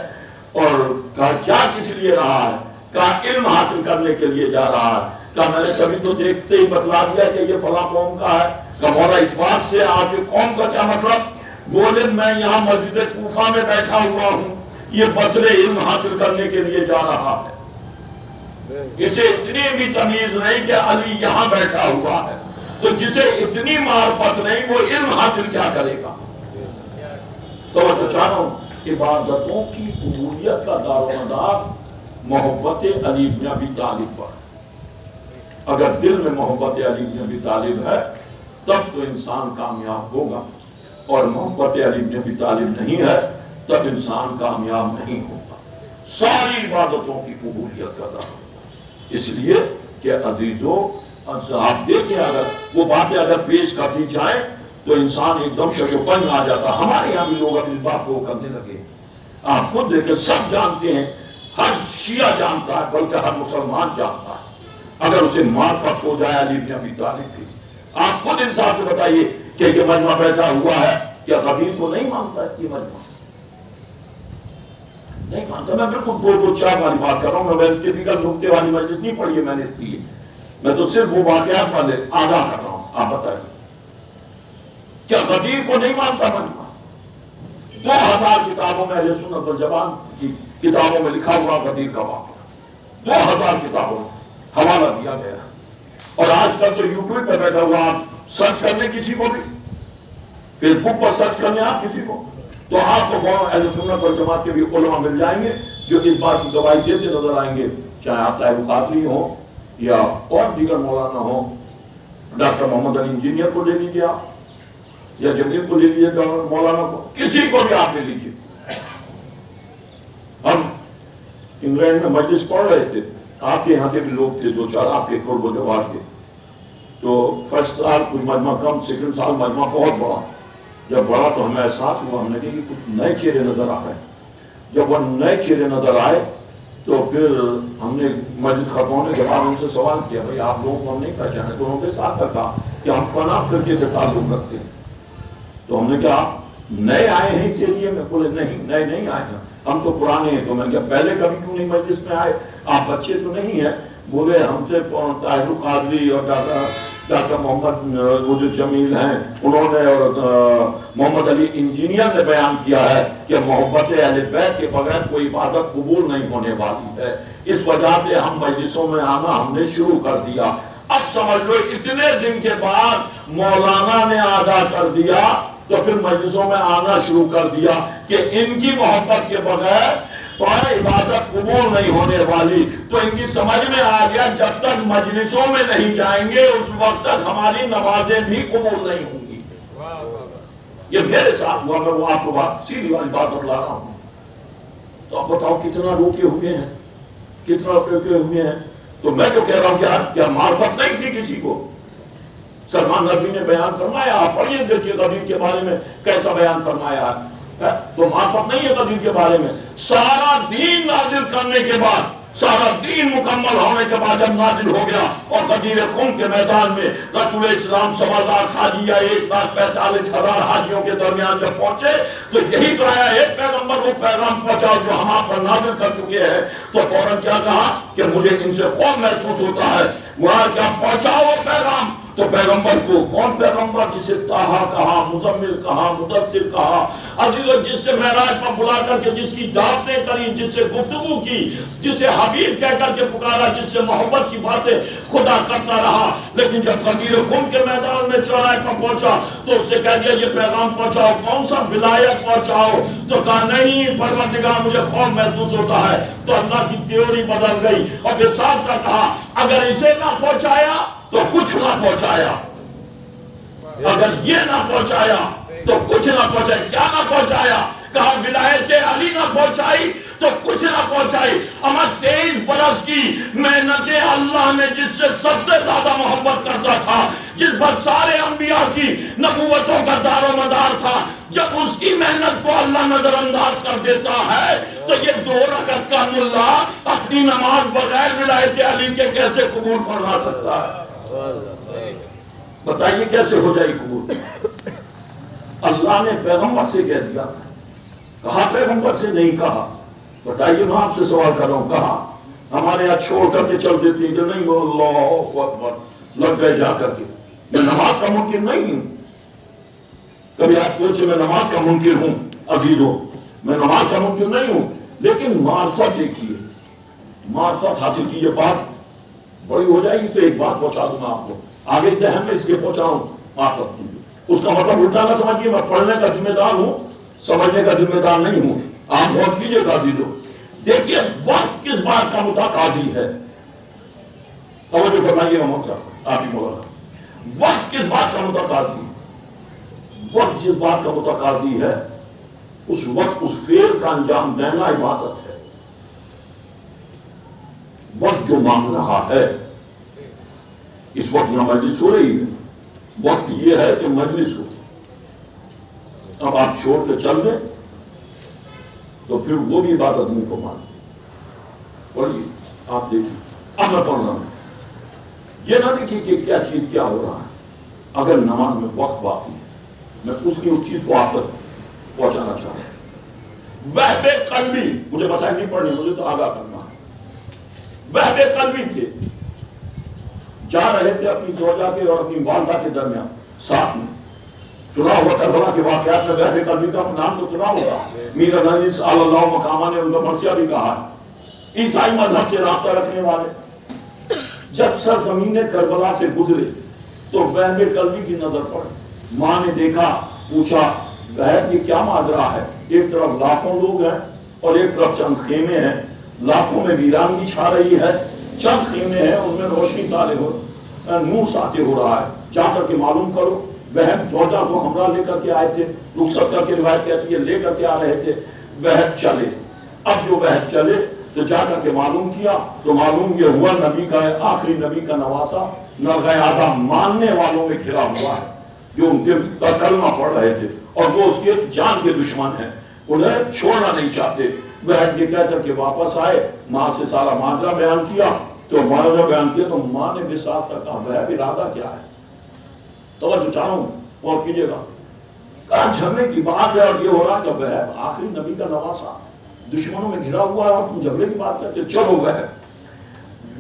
اور کہا کیا کس لیے رہا ہے؟ کہا علم حاصل کرنے کے لیے جا رہا ہے۔ کہا میں نے کبھی تو دیکھتے ہی بتلا دیا کہ یہ فلاں قوم کا ہے۔ کہا مولا اس بات سے آپ یہ قوم کا کیا مطلب؟ بولے میں یہاں مسجد کوفہ میں بیٹھا ہوا ہوں، یہ بصرے علم حاصل کرنے کے لیے جا رہا ہے۔ اسے اتنی بھی تمیز نہیں کہ علی یہاں بیٹھا ہوا ہے، تو جسے اتنی معرفت نہیں وہ علم حاصل کیا کرے گا؟ تو میں تو چاہ رہا ہوں عبادتوں کی قبولیت کا دار و مدار محبت علی بن ابی طالب پر۔ اگر دل میں محبت علی بن ابی طالب ہے تب تو انسان کامیاب ہوگا، اور محبت علی بن ابی طالب نہیں ہے تب انسان کامیاب نہیں ہوگا۔ ساری عبادتوں کی قبولیت کا دار۔ اس لیے کہ عزیزو آپ دیکھیں اگر وہ باتیں اگر پیش کر دی جائیں تو انسان ایک دم ششوپن آ جاتا. ہمارے یہاں بھی لوگ اپنی بات کو کرنے لگے. آپ خود دیکھیں سب جانتے ہیں, ہر شیعہ جانتا ہے بلکہ ہر مسلمان جانتا ہے اگر اسے معرفت ہو جائے علی بن ابی طالب کی. آپ خود انصاف سے بتائیے کہ یہ مجمع بیٹھا ہوا ہے, کیا غدیر کو نہیں مانتا ہے یہ مجمع؟ نہیں مانتا. میں بالکل دو چار والی بات کر رہا ہوں, میں ٹپیکل نکتے والی مجلس نہیں پڑھی ہے میں نے اس لیے, میں تو صرف وہ واقعات والے آگاہ کر رہا ہوں. آپ بتائیے کیا غدیر کو نہیں مانتا مجمع؟ 2000 کتابوں میں اہل سنت والجماعت کی کتابوں میں لکھا ہوا غدیر کا واقعہ 2000 کتابوں میں حوالہ دیا گیا. اور آج کل تو یوٹیوب پہ بیٹھا ہوا آپ سرچ کرنے کسی کو بھی, فیس بک پر سرچ کرنے آپ کسی کو, تو آپ کو اہل سنت والجماعت کے بھی علماء مل جائیں گے جو اس بات کی گواہی دیتے نظر آئیں گے, چاہے آپ طاہر القادری ہو یا اور دیگر مولانا ہو. ڈاکٹر محمد علی انجینئر کو لے لیجیے آپ, یا جمیل کو لے لیجیے مولانا کو, کسی کو بھی آپ لے لیجیے. ہم انگلینڈ میں مجلس پڑھ رہے تھے, آپ کے یہاں کے بھی لوگ تھے دو چار آپ کے قرب و جوار کے, تو فرسٹ سال کچھ مجمع کم, سیکنڈ سال مجمع بہت بڑا. جب بڑا تو ہمیں احساس ہوا, ہم نے کہا کہ کچھ نئے چہرے نظر آ رہے ہیں. جب وہ نئے چہرے نظر آئے تو پھر ہم نے مجلس ختم ہونے کے بعد ان سے سوال کیا, بھائی آپ لوگوں کو ہم نہیں پہچانے, تو انہوں نے ساتھ کہا کہ ہم فلاں فرقے سے تعلق رکھتے ہیں. تو ہم نے کہا آپ نئے آئے ہیں اس لیے؟ میں بولے نہیں نئے نہیں آئے ہیں, ہم تو پرانے ہیں. تو میں نے کہا پہلے کبھی کیوں نہیں مجلس میں آئے, آپ بچے تو نہیں ہیں؟ بولے ہم سے طاہر القادری اور ڈاکٹر محمد وہ جو جمیل ہیں انہوں نے اور محمد علی انجینئر نے بیان کیا ہے کہ محبت اہل بیت کے بغیر کوئی عبادت قبول نہیں ہونے والی ہے, اس وجہ سے ہم مجلسوں میں آنا ہم نے شروع کر دیا. اب سمجھ لو اتنے دن کے بعد مولانا نے آگاہ کر دیا تو پھر مجلسوں میں آنا شروع کر دیا کہ ان کی محبت کے بغیر عبادت قبول نہیں ہونے والی. تو ان کی سمجھ میں آ گیا جب تک مجلسوں میں نہیں جائیں گے اس وقت تک ہماری نمازیں بھی قبول نہیں ہوں گی. یہ میرے ساتھ ہوا, میں وہ آپ کو بات سیدھی والی بات بتلا رہا ہوں. تو اب بتاؤ کتنا روکے ہوئے ہیں, کتنا روکے ہوئے ہیں. تو میں تو کہہ رہا ہوں کیا معرفت نہیں تھی کسی کو؟ سلمان ندوی نے بیان فرمایا, آپ پڑھیے دیکھیے غدیر کے بارے میں کیسا بیان فرمایا ہے. تو معرفت نہیں ہے غدیر کے بارے میں. سارا دین نازل کرنے کے بعد, سارا دین مکمل ہونے کے بعد جب نازل ہو گیا اور غدیر خم کے میدان میں رسول اسلام 1.25 لاکھ حاجی یا 1,45,000 حاجیوں کے درمیان جب پہنچے تو یہی تو آیا ایک پیغمبر وہ پیغام پہنچا جو ہم آپ پر نازل کر چکے ہیں. تو فوراً کیا کہا کہ مجھے ان سے خوف محسوس ہوتا ہے, وہاں کیا پہنچاؤ وہ پیغام. تو پیغمبر کو کون پیغمبر جسے طٰہٰ کہا, مزمل کہا, مدثر کہا, عزیزو جس سے معراج پر بلا کر کے جس کی دعوتیں کری, جس سے گفتگو کی, جسے حبیب کہہ کر کے پکارا, جس سے محبت کی باتیں خدا کرتا رہا. لیکن جب غدیر خم کے میدان میں چوراہے پر پہنچا تو اس سے کہہ دیا یہ پیغام پہنچاؤ, کون سا ولایت پہنچاؤ. تو کہا نہیں پروردگار مجھے خوف محسوس ہوتا ہے. تو اللہ کی تھیوری بدل گئی اور پھر ساتھ کا کہا اگر اسے نہ پہنچایا تو کچھ نہ پہنچایا, اگر یہ نہ پہنچایا تو کچھ نہ پہنچایا. کیا نہ پہنچایا؟ کہا ولایت علی نہ پہنچائی تو کچھ نہ پہنچائی. اما 23 برس کی محنتیں اللہ نے جس سے سب سے زیادہ محبت کرتا تھا, جس پر سارے انبیاء کی نبوتوں کا دار و مدار تھا, جب اس کی محنت کو اللہ نظر انداز کر دیتا ہے تو یہ 2 رکعت کا ملا اپنی نماز بغیر ولایت علی کے کیسے قبول فرما سکتا ہے؟ بتائیے کیسے ہو جائے قبول؟ اللہ نے پیغمبر سے کہہ دیا, کہا پیغمبر سے نہیں کہا. بتائیے میں آپ سے سوال کر رہا ہوں, کہا ہمارے یہاں چھوڑ کر کے چل دیتی ہیں کہ نہیں وہ اللہ اکبر لگ گئے جا کر کے. میں نماز کا منکر نہیں ہوں, کبھی آپ سوچے میں نماز کا منکر ہوں عزیزوں, میں نماز کا منکر نہیں ہوں, لیکن معرفت دیکھیے, معرفت حاصل کیجیے. بات بڑی ہو جائے گی تو ایک بات پہنچا دوں میں آپ کو, آگے ذہن میں اس لیے پہنچاؤں معرفت کیجیے. اس کا مطلب الٹا نہ سمجھیے میں پڑھنے کا ذمہ دار ہوں, سمجھنے کا ذمہ دار نہیں ہوں. آپ غور کیجیے گا عزیزو, دیکھیے وقت کس بات کا متقاضی ہے. توجہ فرمائیے محمد صاحب, آپ ہی مولانا, وقت کس بات کا متقاضی ہے؟ وقت جس بات کا متقاضی ہے اس وقت اس فعل کا انجام دینا عبادت ہے. وقت جو مانگ رہا ہے اس وقت یہاں مجلس ہو رہی ہے، وقت یہ ہے کہ مجلس ہو، اب آپ چھوڑ کے چل دیں تو پھر وہ بھی عبادت نہیں کو مان پڑھیے، آپ دیکھیے اب میں پڑھ رہا ہوں، یہ نہ دیکھیے کہ کیا چیز کیا ہو رہا ہے، اگر نماز میں وقت باقی ہے میں اس چیز کو آپ تک پہنچانا چاہتا ہوں۔ وہب قلبی، مجھے مسائل نہیں پڑھنی، مجھے تو آگاہ کرنا ہے، وہب قلبی تھے، جا رہے تھے اپنی زوجہ کے اور اپنی والدہ کے درمیان ساتھ میں، سنا ہوا کربلا کے واقعات میں وہب قلبی کا نام تو سنا ہوگا، میر غنی صلی اللہ مقامہ نے ان کا مرثیہ بھی کہا ہے، عیسائی مذہب سے رابطہ رکھنے والے جب سرزمین کربلا سے گزرے تو وہب قلبی کی نظر پڑی، ماں نے دیکھا، پوچھا بہن یہ کیا ماجرا ہے، ایک طرف لاکھوں لوگ ہیں اور ایک طرف چند خیمے ہیں، لاکھوں میں ویرانگی چھا رہی ہے، چند خیمے ہیں ان میں روشنی تارے ہو نور ساتے ہو رہا ہے، جا کر کے معلوم کرو۔ بہن زوجہ کو ہمراہ لے کر کے آئے تھے، رخصت کر کے روایت کہتی ہے لے کر کے آ رہے تھے، بہن چلے، اب جو بہن چلے تو جا کر کے معلوم کیا تو معلوم یہ ہوا نبی کا آخری نبی کا نواسا نرغیادہ ماننے والوں میں گھرا ہوا ہے، جو ان کے کلمہ پڑھ رہے تھے اور وہ اس کے جان کے دشمن ہیں، انہیں چھوڑنا نہیں چاہتے۔ وہ یہ کہہ کر کے واپس آئے، ماں سے سارا معاملہ بیان کیا تو معاملہ بیان کیا تو ماں نے بھی ساتھ تک کہا وہ ارادہ کیا ہے، توجہ چاہوں اور کیجیے گا، کہا جھگڑے کی بات ہے اور یہ ہو رہا کہ وہ آخری نبی کا نواسا دشمنوں میں گھرا ہوا ہے اور تم جھگڑے کی بات کرتے، چلو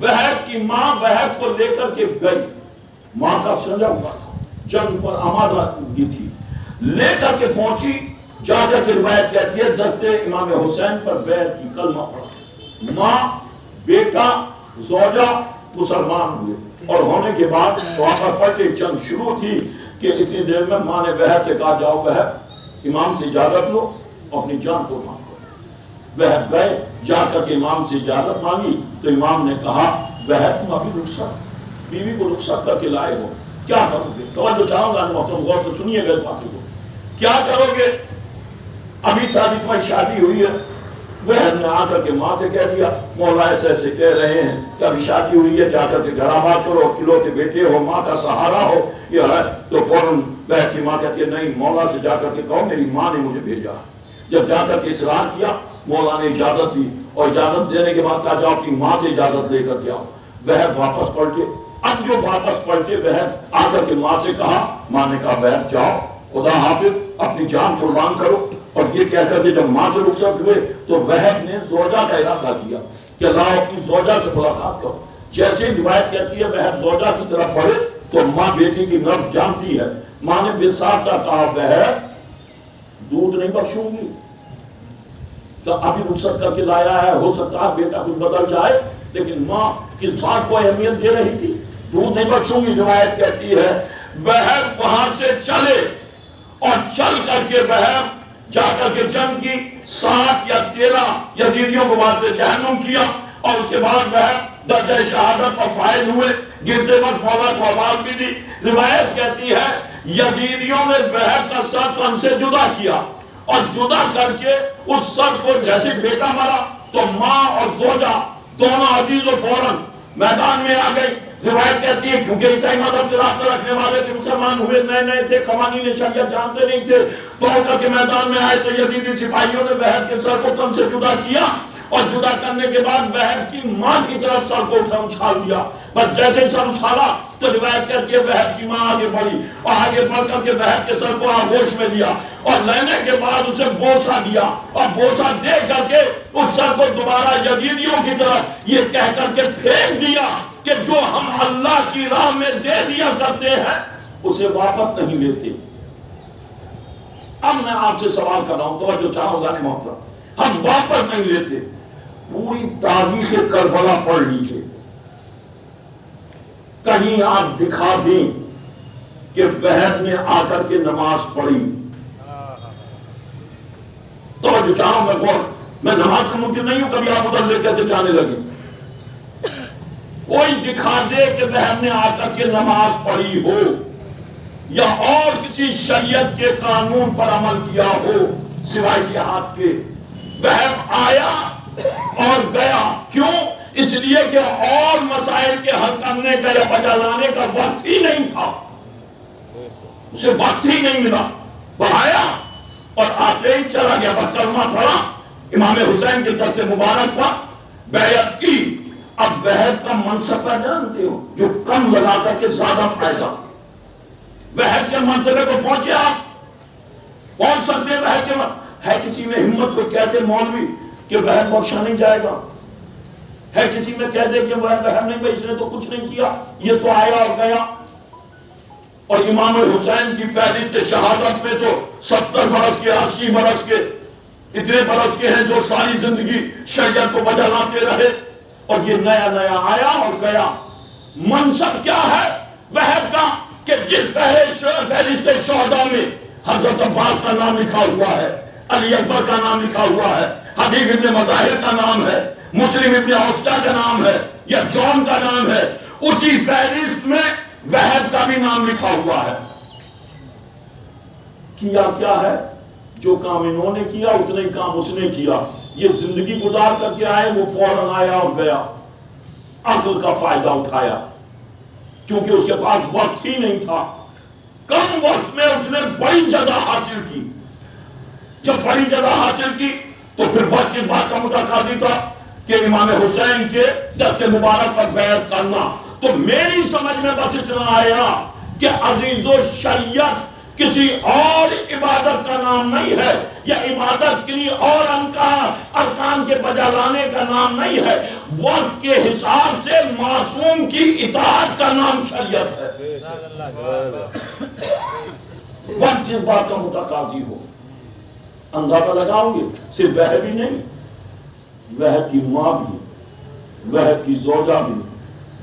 وہ کی ماں وہ کو لے کر کے گئی، ماں کا سمجھا ہوا تھا، جنگ پر آمادگی تھی، لے کر کے پہنچی، جا جا کے روایت کہتی ہے دستے امام حسین پر بیعت کی کلمہ پڑھا، ماں بیٹا زوجہ مسلمان ہوئے اور ہونے کے بعد وہاں پر پڑھتے چند شروع تھی کہ اتنی دیر میں ماں نے بہر سے کہا جاؤ بہر امام سے اجازت لو اپنی جان کو مانگو، بہر گئے جا کر کے امام سے اجازت مانگی تو امام نے کہا بہر تم ابھی رخصت بیوی کو رخصت کر کے لائے ہو، کیا کرو گے؟ توجہ چاہوں گا محترم غور سے سنیے گا اس بات کو، کیا کرو گے؟ ابھی تاریخ میں شادی ہوئی ہے، وہ نے آ کر کے ماں سے کہہ دیا مولا ایسے ایسے کہہ رہے ہیں کہ ابھی شادی ہوئی ہے، جا کر کے گھر آباد کرو، کلو کے بیٹے ہو، ماں کا سہارا ہو، یہ ہے تو فوراً بیٹھ کی ماں کہتی ہے نہیں مولا سے جا کر کے کہو میری ماں نے مجھے بھیجا، جب جا کر کے اصرار کیا مولا نے اجازت دی اور اجازت دینے کے بعد کہا جاؤ اپنی ماں سے اجازت لے کر کے آؤ، وہ واپس پلٹے، اب جو واپس پلٹے وہ آ کر کے ماں سے کہا، ماں نے کہا وہ جاؤ خدا حافظ اپنی جان قربان کرو، اور یہ کہہ کر کے جب ماں سے رخصت ہوئے تو وہب نے زوجہ کا ارادہ کیا کہ اللہ اپنی زوجہ سے ملاقات کرو، جیسے روایت کہتی ہے وہب زوجہ کی طرف بڑھے تو ماں بیٹی کی نبض جانتی ہے، ماں نے بساطہ کہا وہب دودھ نہیں بخشوں گی، تو ابھی رخصت کر کے لایا ہے، ہو سکتا ہے بیٹا کچھ بدل جائے، لیکن ماں کس بات کو اہمیت دے رہی تھی، دودھ نہیں بخشوں گی۔ روایت کہتی ہے وہب وہاں سے چلے اور چل کر کے وہب جا کر کے جنگ کی 7 یا 13 یزیدیوں کو وارد جہنم کیا اور اس کے بعد وہ درجہ شہادت پر فائز ہوئے، گرتے وقت مولا کو آواز بھی دی۔ روایت کہتی ہے یزیدیوں نے وہب کا سر تن سے جدا کیا اور جدا کر کے اس سر کو جیسے بیٹا مارا تو ماں اور زوجہ دونوں عزیز و فوراً میدان میں آ گئی۔ روایت کہتی ہے کیونکہ عیسائی مذہب سے رابطہ رکھنے والے تھے، مسلمان ہوئے نئے نئے تھے، قوانین شریعت جانتے نہیں تھے، دوڑ کر کے میدان میں آئے تو یزیدی سپاہیوں نے وہب کے سر کو تن سے جدا کیا اور جدا کرنے کے بعد وہب کی ماں کی طرف سر کو اچھال دیا، بس جیسے سر اچھالا تو روایت کہتی ہے وہب کی ماں آگے بڑھی اور آگے بڑھ کر کے وہب کے سر کو آغوش میں لیا اور لینے کے بعد اسے بوسہ دیا اور بوسہ دے کر کے اس سر کو دوبارہ یزیدیوں کی طرف یہ کہہ کر کے پھینک دیا کہ جو ہم اللہ کی راہ میں دے دیا کرتے ہیں اسے واپس نہیں لیتے۔ اب میں آپ سے سوال کر رہا ہوں، توجہ چاہو گا نہیں محترم، ہم واپس نہیں لیتے۔ پوری تاریخ کربلا پڑھ لیجئے، کہیں آپ دکھا دیں کہ وہب نے آ کر کے نماز پڑھی، توجہ چاہوں گا، میں نماز کا ممکن نہیں ہوں کبھی آپ ادھر لے کر کے جانے لگے، کوئی دکھا دے کہ وہب نے آ کر کے نماز پڑھی ہو یا اور کسی شریعت کے قانون پر عمل کیا ہو سوائے جہاد کے۔ وہب آیا اور گیا، کیوں اس لیے کہ اور مسائل کے حل کرنے کا یا بجا لانے کا وقت ہی نہیں تھا، اسے وقت ہی نہیں ملا، پڑھایا اور آتے ہی چلا گیا، کلمہ پڑھا، امام حسین کے دست مبارک تھا، بیعت کی۔ اب بیعت کا منصب ہے جانتے ہو، جو کم لگا کر کے زیادہ فائدہ، بیعت کے مرتبے کو پہنچے آپ، پہنچ سکتے بیعت کے مرتبے۔ ہے کسی میں ہمت کو کہتے مولوی کہ بیعت بخشا نہیں جائے گا، ہے کسی میں کہہ دے کہ وہ بہن نہیں بھائی اس نے تو کچھ نہیں کیا، یہ تو آیا اور گیا۔ اور امام حسین کی فہرست شہادت میں تو 70 برس کے، 80 برس کے، اتنے برس کے ہیں جو ساری زندگی شریعت کو بجا لاتے رہے، اور یہ نیا نیا آیا اور گیا۔ منصب کیا ہے وہب کا کہ جس فہرست شہداء میں حضرت عباس کا نام لکھا ہوا ہے، علی اکبر کا نام لکھا ہوا ہے، حبیب ابن مظاہر کا نام ہے، مسلم ابن اوسطا کا نام ہے، یا جون کا نام ہے، اسی فہرست میں وہب کا بھی نام لکھا ہوا ہے۔ کیا کیا ہے؟ جو کام انہوں نے کیا اتنے ہی کام اس نے کیا۔ یہ زندگی گزار کر کے آئے، وہ فوراً آیا اور گیا، عقل کا فائدہ اٹھایا، کیونکہ اس کے پاس وقت ہی نہیں تھا۔ کم وقت میں اس نے بڑی جگہ حاصل کی۔ جب بڑی جگہ حاصل کی تو پھر وقت کس بات کا متقاضی تھا کہ امام حسین کے دست مبارک پر بیعت کرنا۔ تو میری سمجھ میں بس اتنا آیا کہ عزیز و شریعت کسی اور عبادت کا نام نہیں ہے، یا عبادت کسی اور ارکان کے بجا لانے کا نام نہیں ہے، وقت کے حساب سے معصوم کی اطاعت کا نام شریعت ہے۔ وقت جس بات کا متقاضی ہو، اندازہ لگاؤ گے، صرف وہ بھی نہیں، وہ کی ماں بھی، وہ کی زوجہ بھی،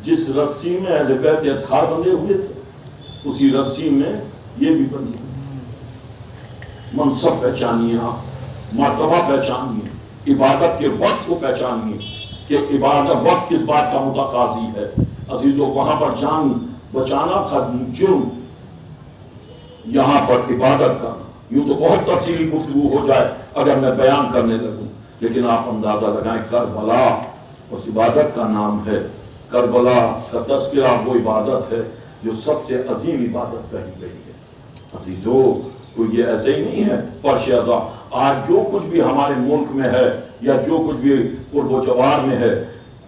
جس رسی میں اہل بیت اطہار بندے ہوئے تھے اسی رسی میں یہ بھی بندے۔ منصب پہچانیے، آپ مرتبہ پہچانیے، عبادت کے وقت کو پہچانیے کہ عبادت وقت کس بات کا متقاضی ہے۔ عزیزو، وہاں پر جان بچانا تھا جرم، یہاں پر عبادت کرنا۔ یوں تو بہت تفصیلی گفتگو ہو جائے اگر میں بیان کرنے لگوں، لیکن آپ اندازہ لگائیں کربلا اس عبادت کا نام ہے۔ کربلا کا تذکرہ وہ عبادت ہے جو سب سے عظیم عبادت کہی گئی ہے۔ عزیزو، کوئی یہ ایسے ہی نہیں ہے فرش ادا۔ آج جو کچھ بھی ہمارے ملک میں ہے یا جو کچھ بھی قرب و جوار میں ہے،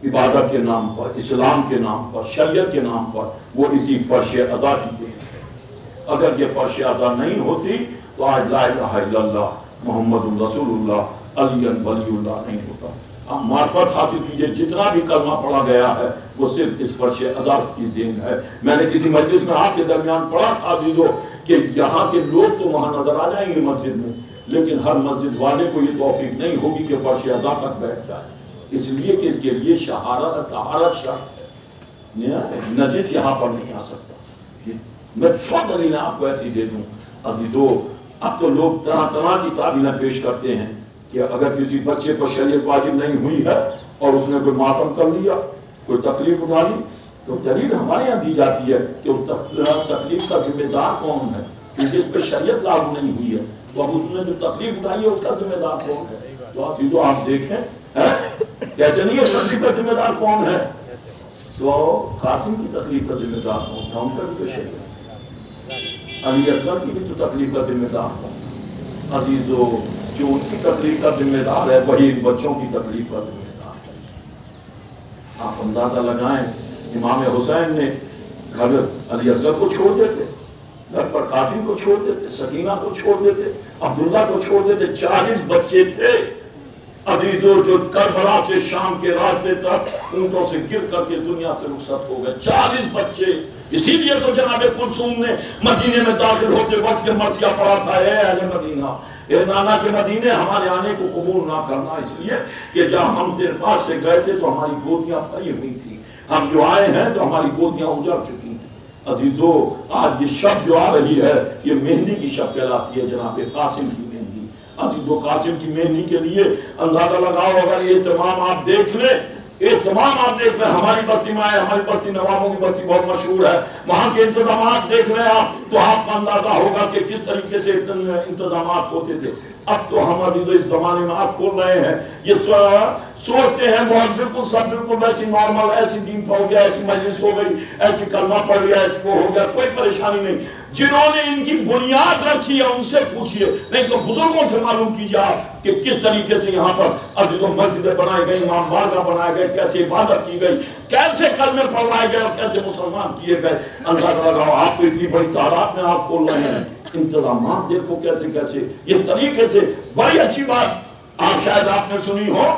عبادت کے نام پر، اسلام کے نام پر، شریعت کے نام پر، وہ اسی فرش ادا کی دین ہے۔ اگر یہ فرش ادا نہیں ہوتی تو آج لا الہ الا اللہ محمد رسول اللہ علی ولی اللہ نہیں ہوتا۔ آپ معرفت حاصل کیجئے، جتنا بھی کلمہ پڑھا گیا ہے وہ صرف اس فرش ادا کی دین ہے۔ میں نے کسی مجلس میں آپ کے درمیان پڑھا تھا عزیزو کہ یہاں کے لوگ تو وہاں نظر آ جائیں گے مسجد میں، لیکن ہر مسجد والے کو یہ توفیق نہیں ہوگی کہ فرش ادا تک بیٹھ جائے، اس لیے کہ اس کے لیے طہارت شرط ہے، نجس یہاں پر نہیں آ سکتا۔ میں 100 دلیلیں آپ کو ایسی دے دوں عزیزو۔ اب تو لوگ طرح طرح کی تعبیریں پیش کرتے ہیں کہ اگر کسی بچے پر شریعت واجب نہیں ہوئی ہے اور اس نے کوئی ماتم کر لیا، کوئی تکلیف اٹھا لی، تو دلیل ہمارے یہاں دی جاتی ہے کہ اس تکلیف کا ذمہ دار کون ہے، کیونکہ اس پہ شریعت لاگو نہیں ہوئی ہے، تو اب اس نے جو تکلیف اٹھائی ہے اس کا ذمہ دار کون ہے؟ تو عزیزو آپ دیکھیں، کہتے نہیں ہے تکلیف کا ذمہ دار کون ہے، تو قاسم کی تکلیف کا ذمہ دار کون تھا، ان کا بھی تو شریعت، علی اصغر کی بھی تو تکلیف کا ذمہ دار تھا۔ عزیزو، جو ان کی تکلیف کا ذمہ دار ہے وہی ان بچوں کی تکلیف کا ذمہ دار ہے۔ آپ اندازہ لگائیں، امام حسین نے گھر علی اصغر کو چھوڑ دیتے، گھر پر قاسم کو چھوڑ دیتے، سکینہ کو چھوڑ دیتے، عبداللہ کو چھوڑ دیتے، 40 بچے تھے عزیزو جو کربلا سے شام کے راستے تک اونٹوں سے گر کر کے دنیا سے رخصت ہو گئے، 40 بچے۔ اسی لیے تو جناب کلثوم نے مدینے میں داخل ہوتے وقت یہ مرثیہ پڑھا تھا، اے اہل مدینہ، اے نانا کے مدینے، ہمارے آنے کو قبول نہ کرنا، اس لیے کہ جب ہم تیرے پاس سے گئے تھے تو ہماری گودیاں بھری ہوئی تھی، ہم جو آئے ہیں تو ہماری گودیاں اجڑ چکی ہیں۔ عزیزو، آج یہ شب جو آ رہی ہے یہ مہندی کی شب کہلاتی ہے، جناب قاسم کی مہندی۔ عزیزو، قاسم کی مہندی کے لیے اندازہ لگاؤ، اگر اہتمام آپ دیکھ لیں، ہماری بستی میں آئے، ہماری بستی نوابوں کی بستی بہت مشہور ہے، وہاں کے انتظامات دیکھ لیں آپ تو آپ کا اندازہ ہوگا کہ کس طریقے سے انتظامات ہوتے تھے۔ اب تو ہم عزیزو اس زمانے میں آپ کھول رہے ہیں، یہ سوچتے ہیں بہت بالکل سب بالکل ویسی نارمل، ایسی دین پڑھ گیا، ایسی مجلس ہو گئی، ایسی کلمہ پڑھ گیا، ایسی وہ ہو گیا، کوئی پریشانی نہیں۔ جنہوں نے ان کی بنیاد رکھی ہے ان سے پوچھئے، نہیں تو بزرگوں سے معلوم کیجئے آپ کہ کس طریقے سے یہاں پر عزیز و مسجدیں بنائے گئے، امام بارگاہ بنائے گئے، کیسے عبادت کی گئی، کیسے کلمے پڑھوائے گئے اور کیسے مسلمان کیے گئے۔ اللہ تعالیٰ آپ کو اتنی بڑی تعداد میں آپ کھول رہے ہیں، انتظامات دیکھو کیسے کیسے یہ طریقے سے۔ بڑی اچھی بات آپ شاید آپ نے سنی ہو،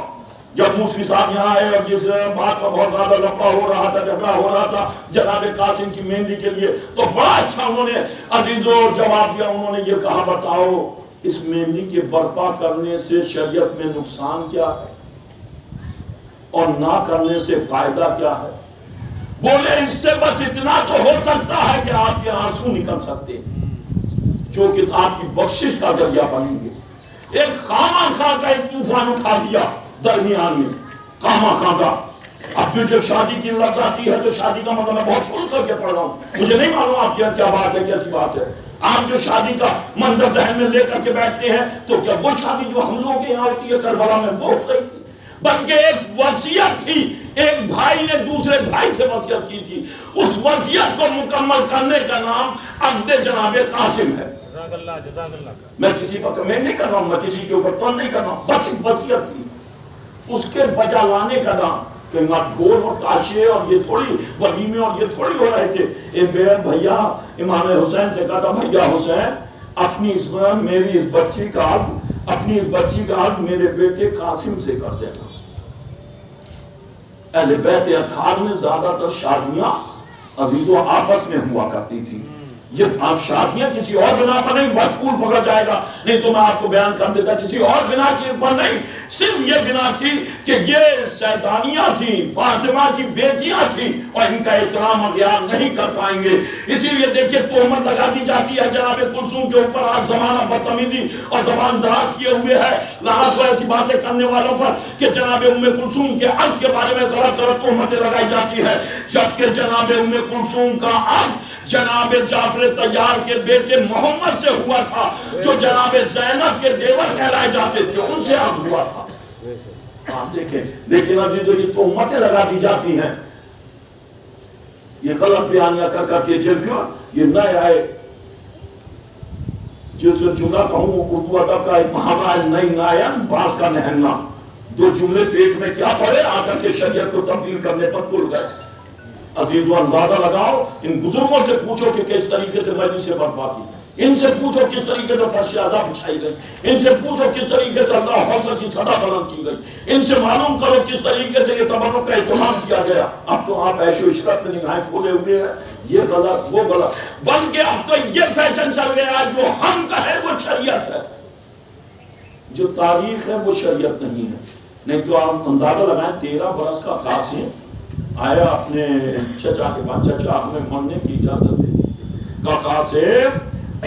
جب موسوی صاحب یہاں آئے اور جس بات کا بہت زیادہ لپا ہو رہا تھا، جھگڑا ہو رہا تھا جناب قاسم کی مہندی کے لیے، تو بڑا اچھا انہوں نے عزیزو جواب دیا۔ انہوں نے یہ کہا بتاؤ اس مہندی کے برپا کرنے سے شریعت میں نقصان کیا ہے اور نہ کرنے سے فائدہ کیا ہے؟ بولے اس سے بس اتنا تو ہو سکتا ہے کہ آپ کے آنسو نکل سکتے ہیں جو کہ آپ کی بخشش کا ذریعہ بنیں گے۔ ایک خامہ خواہ کا ایک طوفان اٹھا دیا درمیان میں، خامہ خواہ کا۔ اب جو شادی کی لفظ آتی ہے تو شادی کا مطلب میں بہت کھل کر کے پڑھ رہا ہوں، مجھے نہیں معلوم آپ کی کیا بات ہے کیسی بات ہے۔ آپ جو شادی کا منظر ذہن میں لے کر کے بیٹھتے ہیں تو کیا وہ شادی جو ہم لوگوں کے یہاں ہوتی ہے کربلا میں وہ ہو رہی تھی؟ بلکہ ایک وصیت تھی، ایک بھائی نے دوسرے بھائی سے وصیت کی تھی، اس وصیت کو مکمل کرنے کا نام عقد جناب قاسم ہے۔ میں کسی پر کمنٹ نہیں کر رہا ہوں، میں کسی کے اوپر تون نہیں کر رہا ہوں، بس ایک وصیت تھی، اس کے بجا لانے کا نام کہ ڈھول اور تاشے اور یہ تھوڑی ولیمے اور یہ تھوڑی ہو رہے تھے۔ ایک بھیا امام حسین سے کہا تھا بھیا حسین اپنی میری اس بچی کا حق میرے بیٹے قاسم سے کر دینا۔ اہل بیت اطہار میں زیادہ تر شادیاں عزیزوں آپس میں ہوا کرتی تھی۔ یہ آپ شادیاں کسی اور بنا پر نہیں، بہت پول پکڑ جائے گا، نہیں تو میں آپ کو بیان کر دیتا، کسی اور بنا کے پر نہیں، صرف یہ بنا تھی کہ یہ سیدانیاں تھیں، فاطمہ کی بیٹیاں تھیں اور ان کا احترام اغیار نہیں کر پائیں گے۔ اسی لیے دیکھیے تہمت لگا دی جاتی ہے جناب کلثوم کے اوپر، آج زمانہ بدتمیزی اور زبان دراز کیے ہوئے ہے لہٰذا کو ایسی باتیں کرنے والوں پر کہ جناب ام کلثوم کے عقد کے بارے میں غلط غلط تہمتیں لگائی جاتی ہے، جبکہ جناب ام کلثوم کا عقد جناب جعفر طیار کے بیٹے محمد سے ہوا تھا جو جناب زینب کے دیور کہلائے جاتے تھے، ان سے عقد ہوا تھا۔ آپ دیکھیں لیکن عزیزو یہ تہمتیں لگا دی جاتی ہیں، یہ غلط بیانیاں کر کر کے یہ نئے آئے جسے جملہ کہوں اردو ادب کا ایک محاورہ ہے، نئی نائن باز کا نہننا، دو جملے پیٹ میں کیا پڑے آ کر کے شریعت کو تبدیل کرنے پر تل گئے۔ عزیزو اندازہ لگاؤ، ان بزرگوں سے پوچھو کہ کس طریقے سے مجلسیں برپا کی، ان سے پوچھو کس طریقے سے فرش اعلیٰ بچھائی گئی، ان سے پوچھو کس طریقے سے اللہ حسن کی سطح بلند کی گئی، ان سے معلوم کرو کس طریقے سے یہ تبرک کا اہتمام کیا گیا۔ اب تو آپ عیش و عشرت میں نگاہیں کھولے ہوئے ہیں، یہ غلط وہ غلط، بلکہ اب تو یہ فیشن چل گیا جو ہم کہیں وہ شریعت ہے، جو تاریخ ہے وہ شریعت نہیں ہے۔ نہیں تو آپ اندازہ لگائیں 13 برس کا قاسم آیا اپنے چچا کے پاس، چچا ہمیں مرنے کی اجازت دے دی، کہا قاسم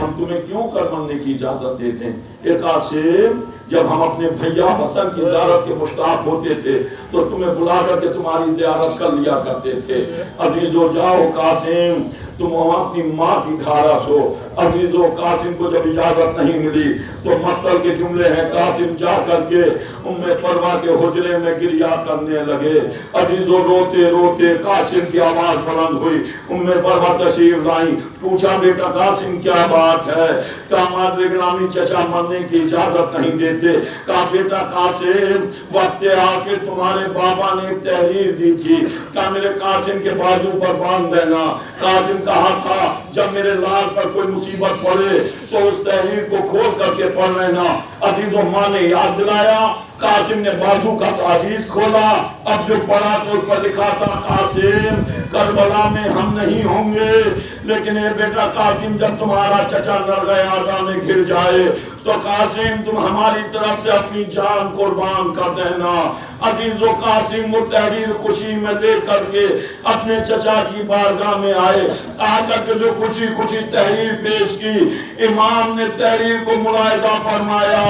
ہم تمہیں کیوں کر مرنے کی اجازت دیتے ہیں؟ اے قاسم جب ہم اپنے بھیا حسن کی زیارت کے مشتاق ہوتے تھے تو تمہیں بلا کر کے تمہاری زیارت کر لیا کرتے تھے۔ عزیزو جاؤ قاسم تم اپنی ماں کی گھارا سو۔ عزیزو قاسم کو جب اجازت نہیں ملی تو مقتل کے جملے ہیں، قاسم جا کر کے ام فرما کے حجرے میں گریا کرنے لگے۔ عزیزو روتے روتے قاسم کی آواز بلند ہوئی، ام فرما تشریف لائیں، پوچھا بیٹا قاسم کیا بات ہے؟ کہا مادر گرامی چچا مرنے کی اجازت نہیں دیتے۔ کہا بیٹا قاسم وقت آ کے تمہارے بابا نے ایک تحریر دی تھی، کہا میرے قاسم کے بازو پر باندھ دینا۔ قاسم کہا تھا جب میرے لال پر کوئی مصیبت پڑے تو اس تحریر کو کھول کر کے پڑھ لینا۔ عزیزو ماں نے یاد دلایا، قاسم نے بازو کا تعجیز کھولا، اب جو پڑھا تو اس پر لکھا تھا قاسم کربلا میں ہم نہیں ہوں گے، لیکن اے بیٹا قاسم جب تمہارا چچا نرغہ آدھا میں گر جائے تو قاسم تم ہماری طرف سے اپنی جان قربان کر دینا۔ عزیزو قاسم وہ تحریر خوشی میں لے کر کے اپنے چچا کی بارگاہ میں آئے، آ کر کے جو خوشی خوشی تحریر پیش کی، امام نے تحریر کو ملاحظہ فرمایا۔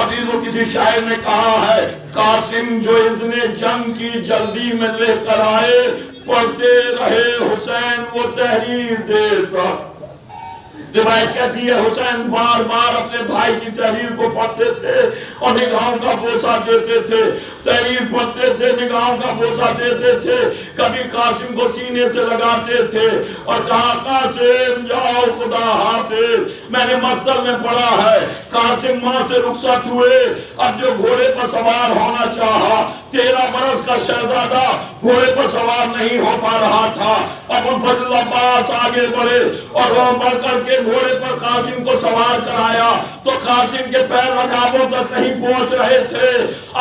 عزیزو کسی شاعر نے کہا ہے قاسم جو اذن جنگ کی جلدی میں لے کر آئے، پڑھتے رہے حسین وہ تحریر دیر تک۔ روایت کہتی ہے حسین بار بار اپنے بھائی کی تحریر کو پڑھتے تھے اور نگاہوں کا بوسہ دیتے تھے، تحریر پڑھتے تھے، نگاہوں کا بوسہ دیتے تھے، کبھی قاسم کو سینے سے لگاتے تھے اور کہا قاسم جاؤ خدا حافظ۔ میں نے مکتب میں پڑھا ہے قاسم ماں سے رخصت ہوئے، اب جو گھوڑے پر سوار ہونا چاہا 13 برس کا شہزادہ گھوڑے پر سوار نہیں ہو پا رہا تھا، ابو الفضل عباس آگے بڑھے اور وہ بڑھ کر کے گھوڑے پر قاسم کو سوار کرایا تو قاسم کے پیر رکابوں تک نہیں پہنچ رہے تھے،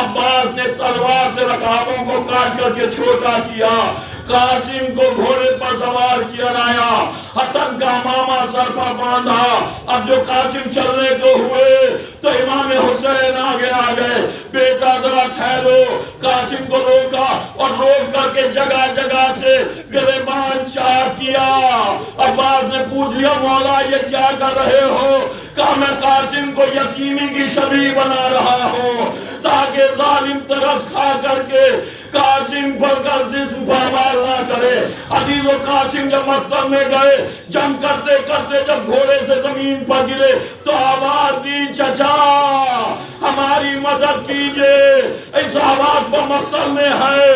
عباس نے تلوار سے رکابوں کو کاٹ کر کے چھوٹا کیا، قاسم کو گھوڑے پر سوار کیا لایا، حسن کا امامہ سر پر باندھا، اب جو قاسم چلنے کو ہوئے تو امام حسین آگے آ گئے، بیٹا ذرا ٹھہرو، قاسم کو روکا اور روک کر کے جگہ جگہ سے گریبان چاک کیا۔ عباس نے پوچھ لیا مولا یہ کیا کر رہے ہو؟ کہا میں قاسم کو یتیمی کی شبیہ بنا رہا ہوں تاکہ ظالم ترس کھا کر کے قاسم پر جسم فرمار نہ کرے۔ عزیز و قاسم جب مکتب میں گئے، جنگ کرتے کرتے جب گھوڑے سے زمین پر گرے تو آواز دی چچا ہماری مدد کیجئے، اس آواز پر مکتب میں ہے۔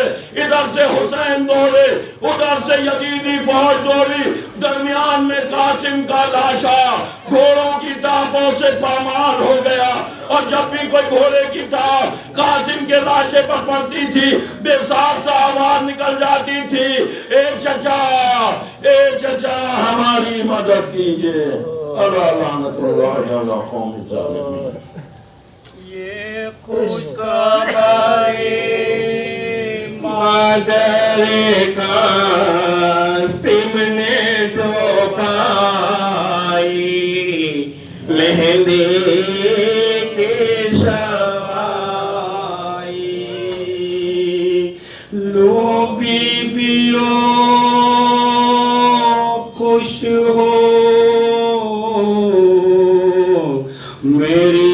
ادھر سے حسین دوڑے، ادھر سے یزیدی فوج دوڑی، درمیان میں قاسم کا لاشا گھوڑوں کی ٹاپوں سے پامال ہو گیا، اور جب بھی کوئی گھوڑے کی ٹاپ قاسم کے لاشے پر پڑتی تھی بے ساختہ آواز نکل جاتی تھی، اے چچا ہماری مدد کیجئے۔ اللہ لعنت اللہ علی قوم الظالمین۔
یہ خوشخبری مادر قاسم نے تو پائی، مہندی کی شوائی، لو بیبیوں خوش ہو میری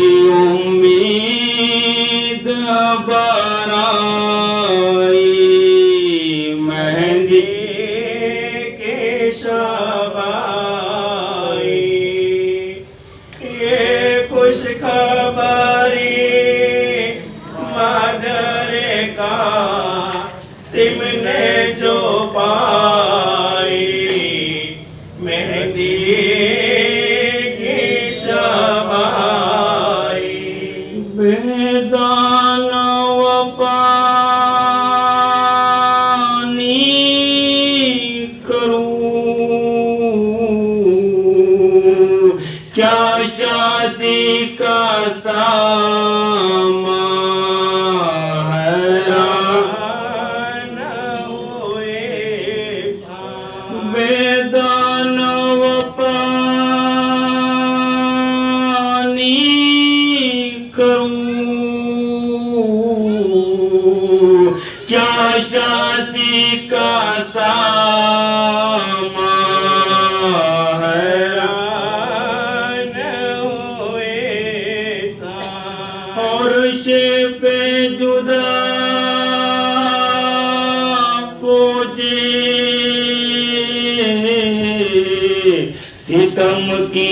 ستم کی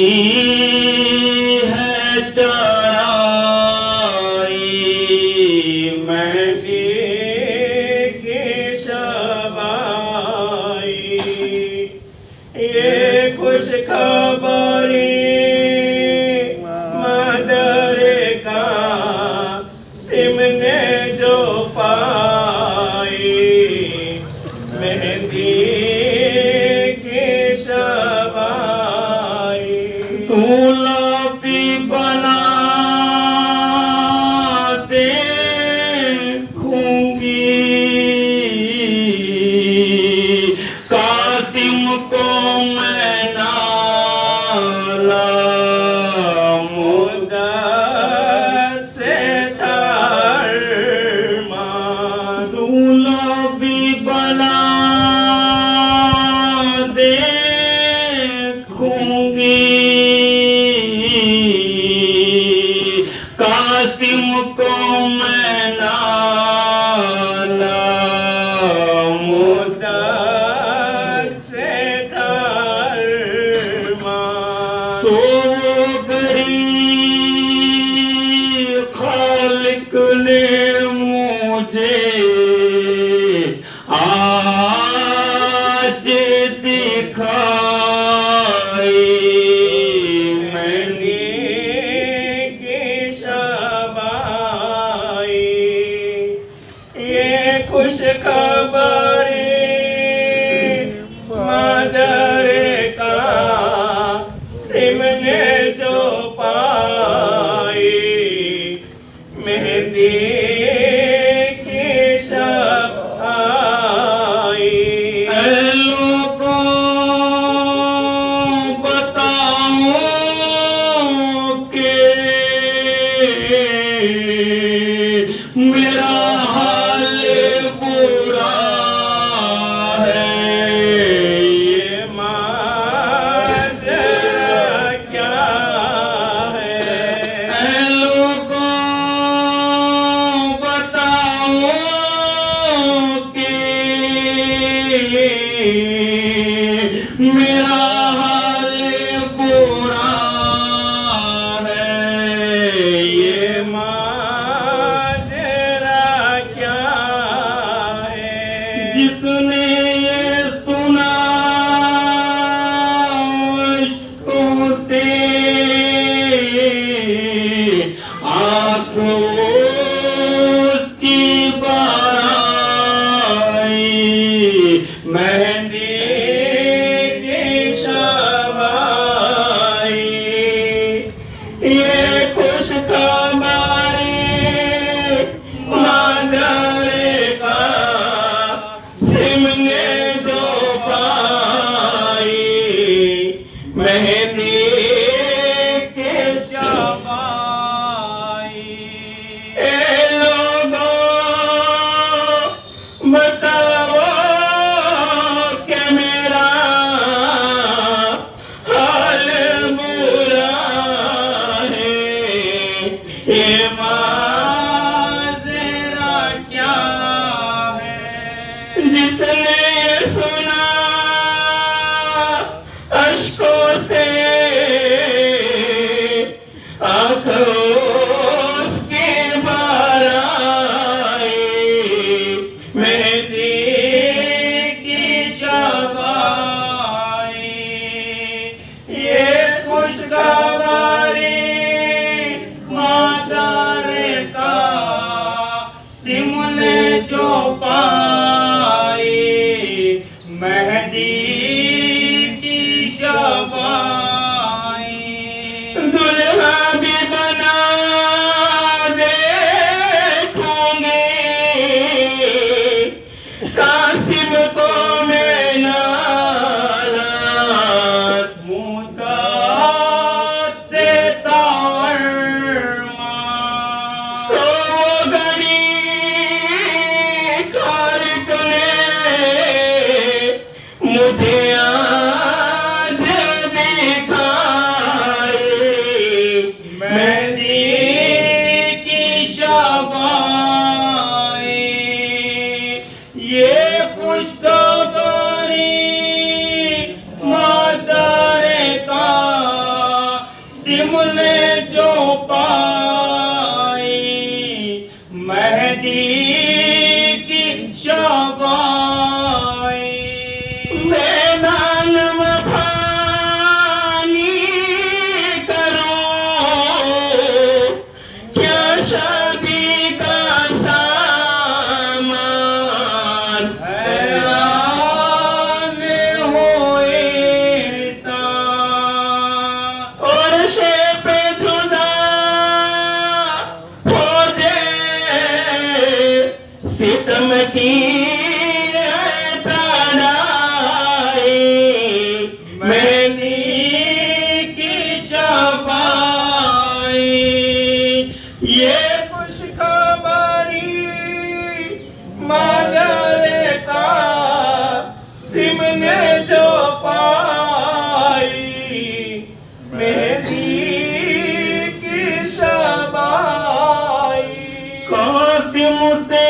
ہے چڑھائی، مہندی کی شبائی، یہ خوش خبری مادر قاسم نے جو پائی، مہندی
مجھے آج دکھائی
مہندی کی شب آئی یہ خوش خبری مادر کا سم نے جو پائی مہندی کی شب آئی
اے لوگوں بتاؤں کہ میرا حال برا ہے
یہ معذرہ کیا ہے
اے لوگوں بتاؤں کہ میرا حال برا ہے
یہ معذرہ کیا ہے
جس نے یہ سنا عشقوں سے آنکھوں اس کی بائی مہندی
کی شب آئی
یہ خوش خبری مادر کا سم نے جو پائی مہندی کی شب
آئی
اے لوگوں بتاؤ کہ میرا حال برا ہے یہ
معذرہ کیا ہے
جس نے سنا اشکوں سے آنکھوں اس کی بارائی
مہندی کی شب آئی یہ خوش خبری مادر کا سم نے جو پائی مہندی کی شب آئی
دلہا بھی بنا دیکھوں گی قاسم کو میں ناراض
مدت سے تورمان
سو گھڑی خالق نے مجھے آج دکھائی
مہندی کی شب آئی یہ خوش خبری مادر کا سم نے جو پائی مہندی کی شب آئی
میدان وفانی کروں کیا شادی کا سامان
حیران ہوئے انسان
اور شیپ جدا ہو جائے ستم کی چڑھائی
مہندی کی شب آئی یہ خوش خبری مادر کا سم نے جو پائی مہندی کی شب آئی
قاسم سے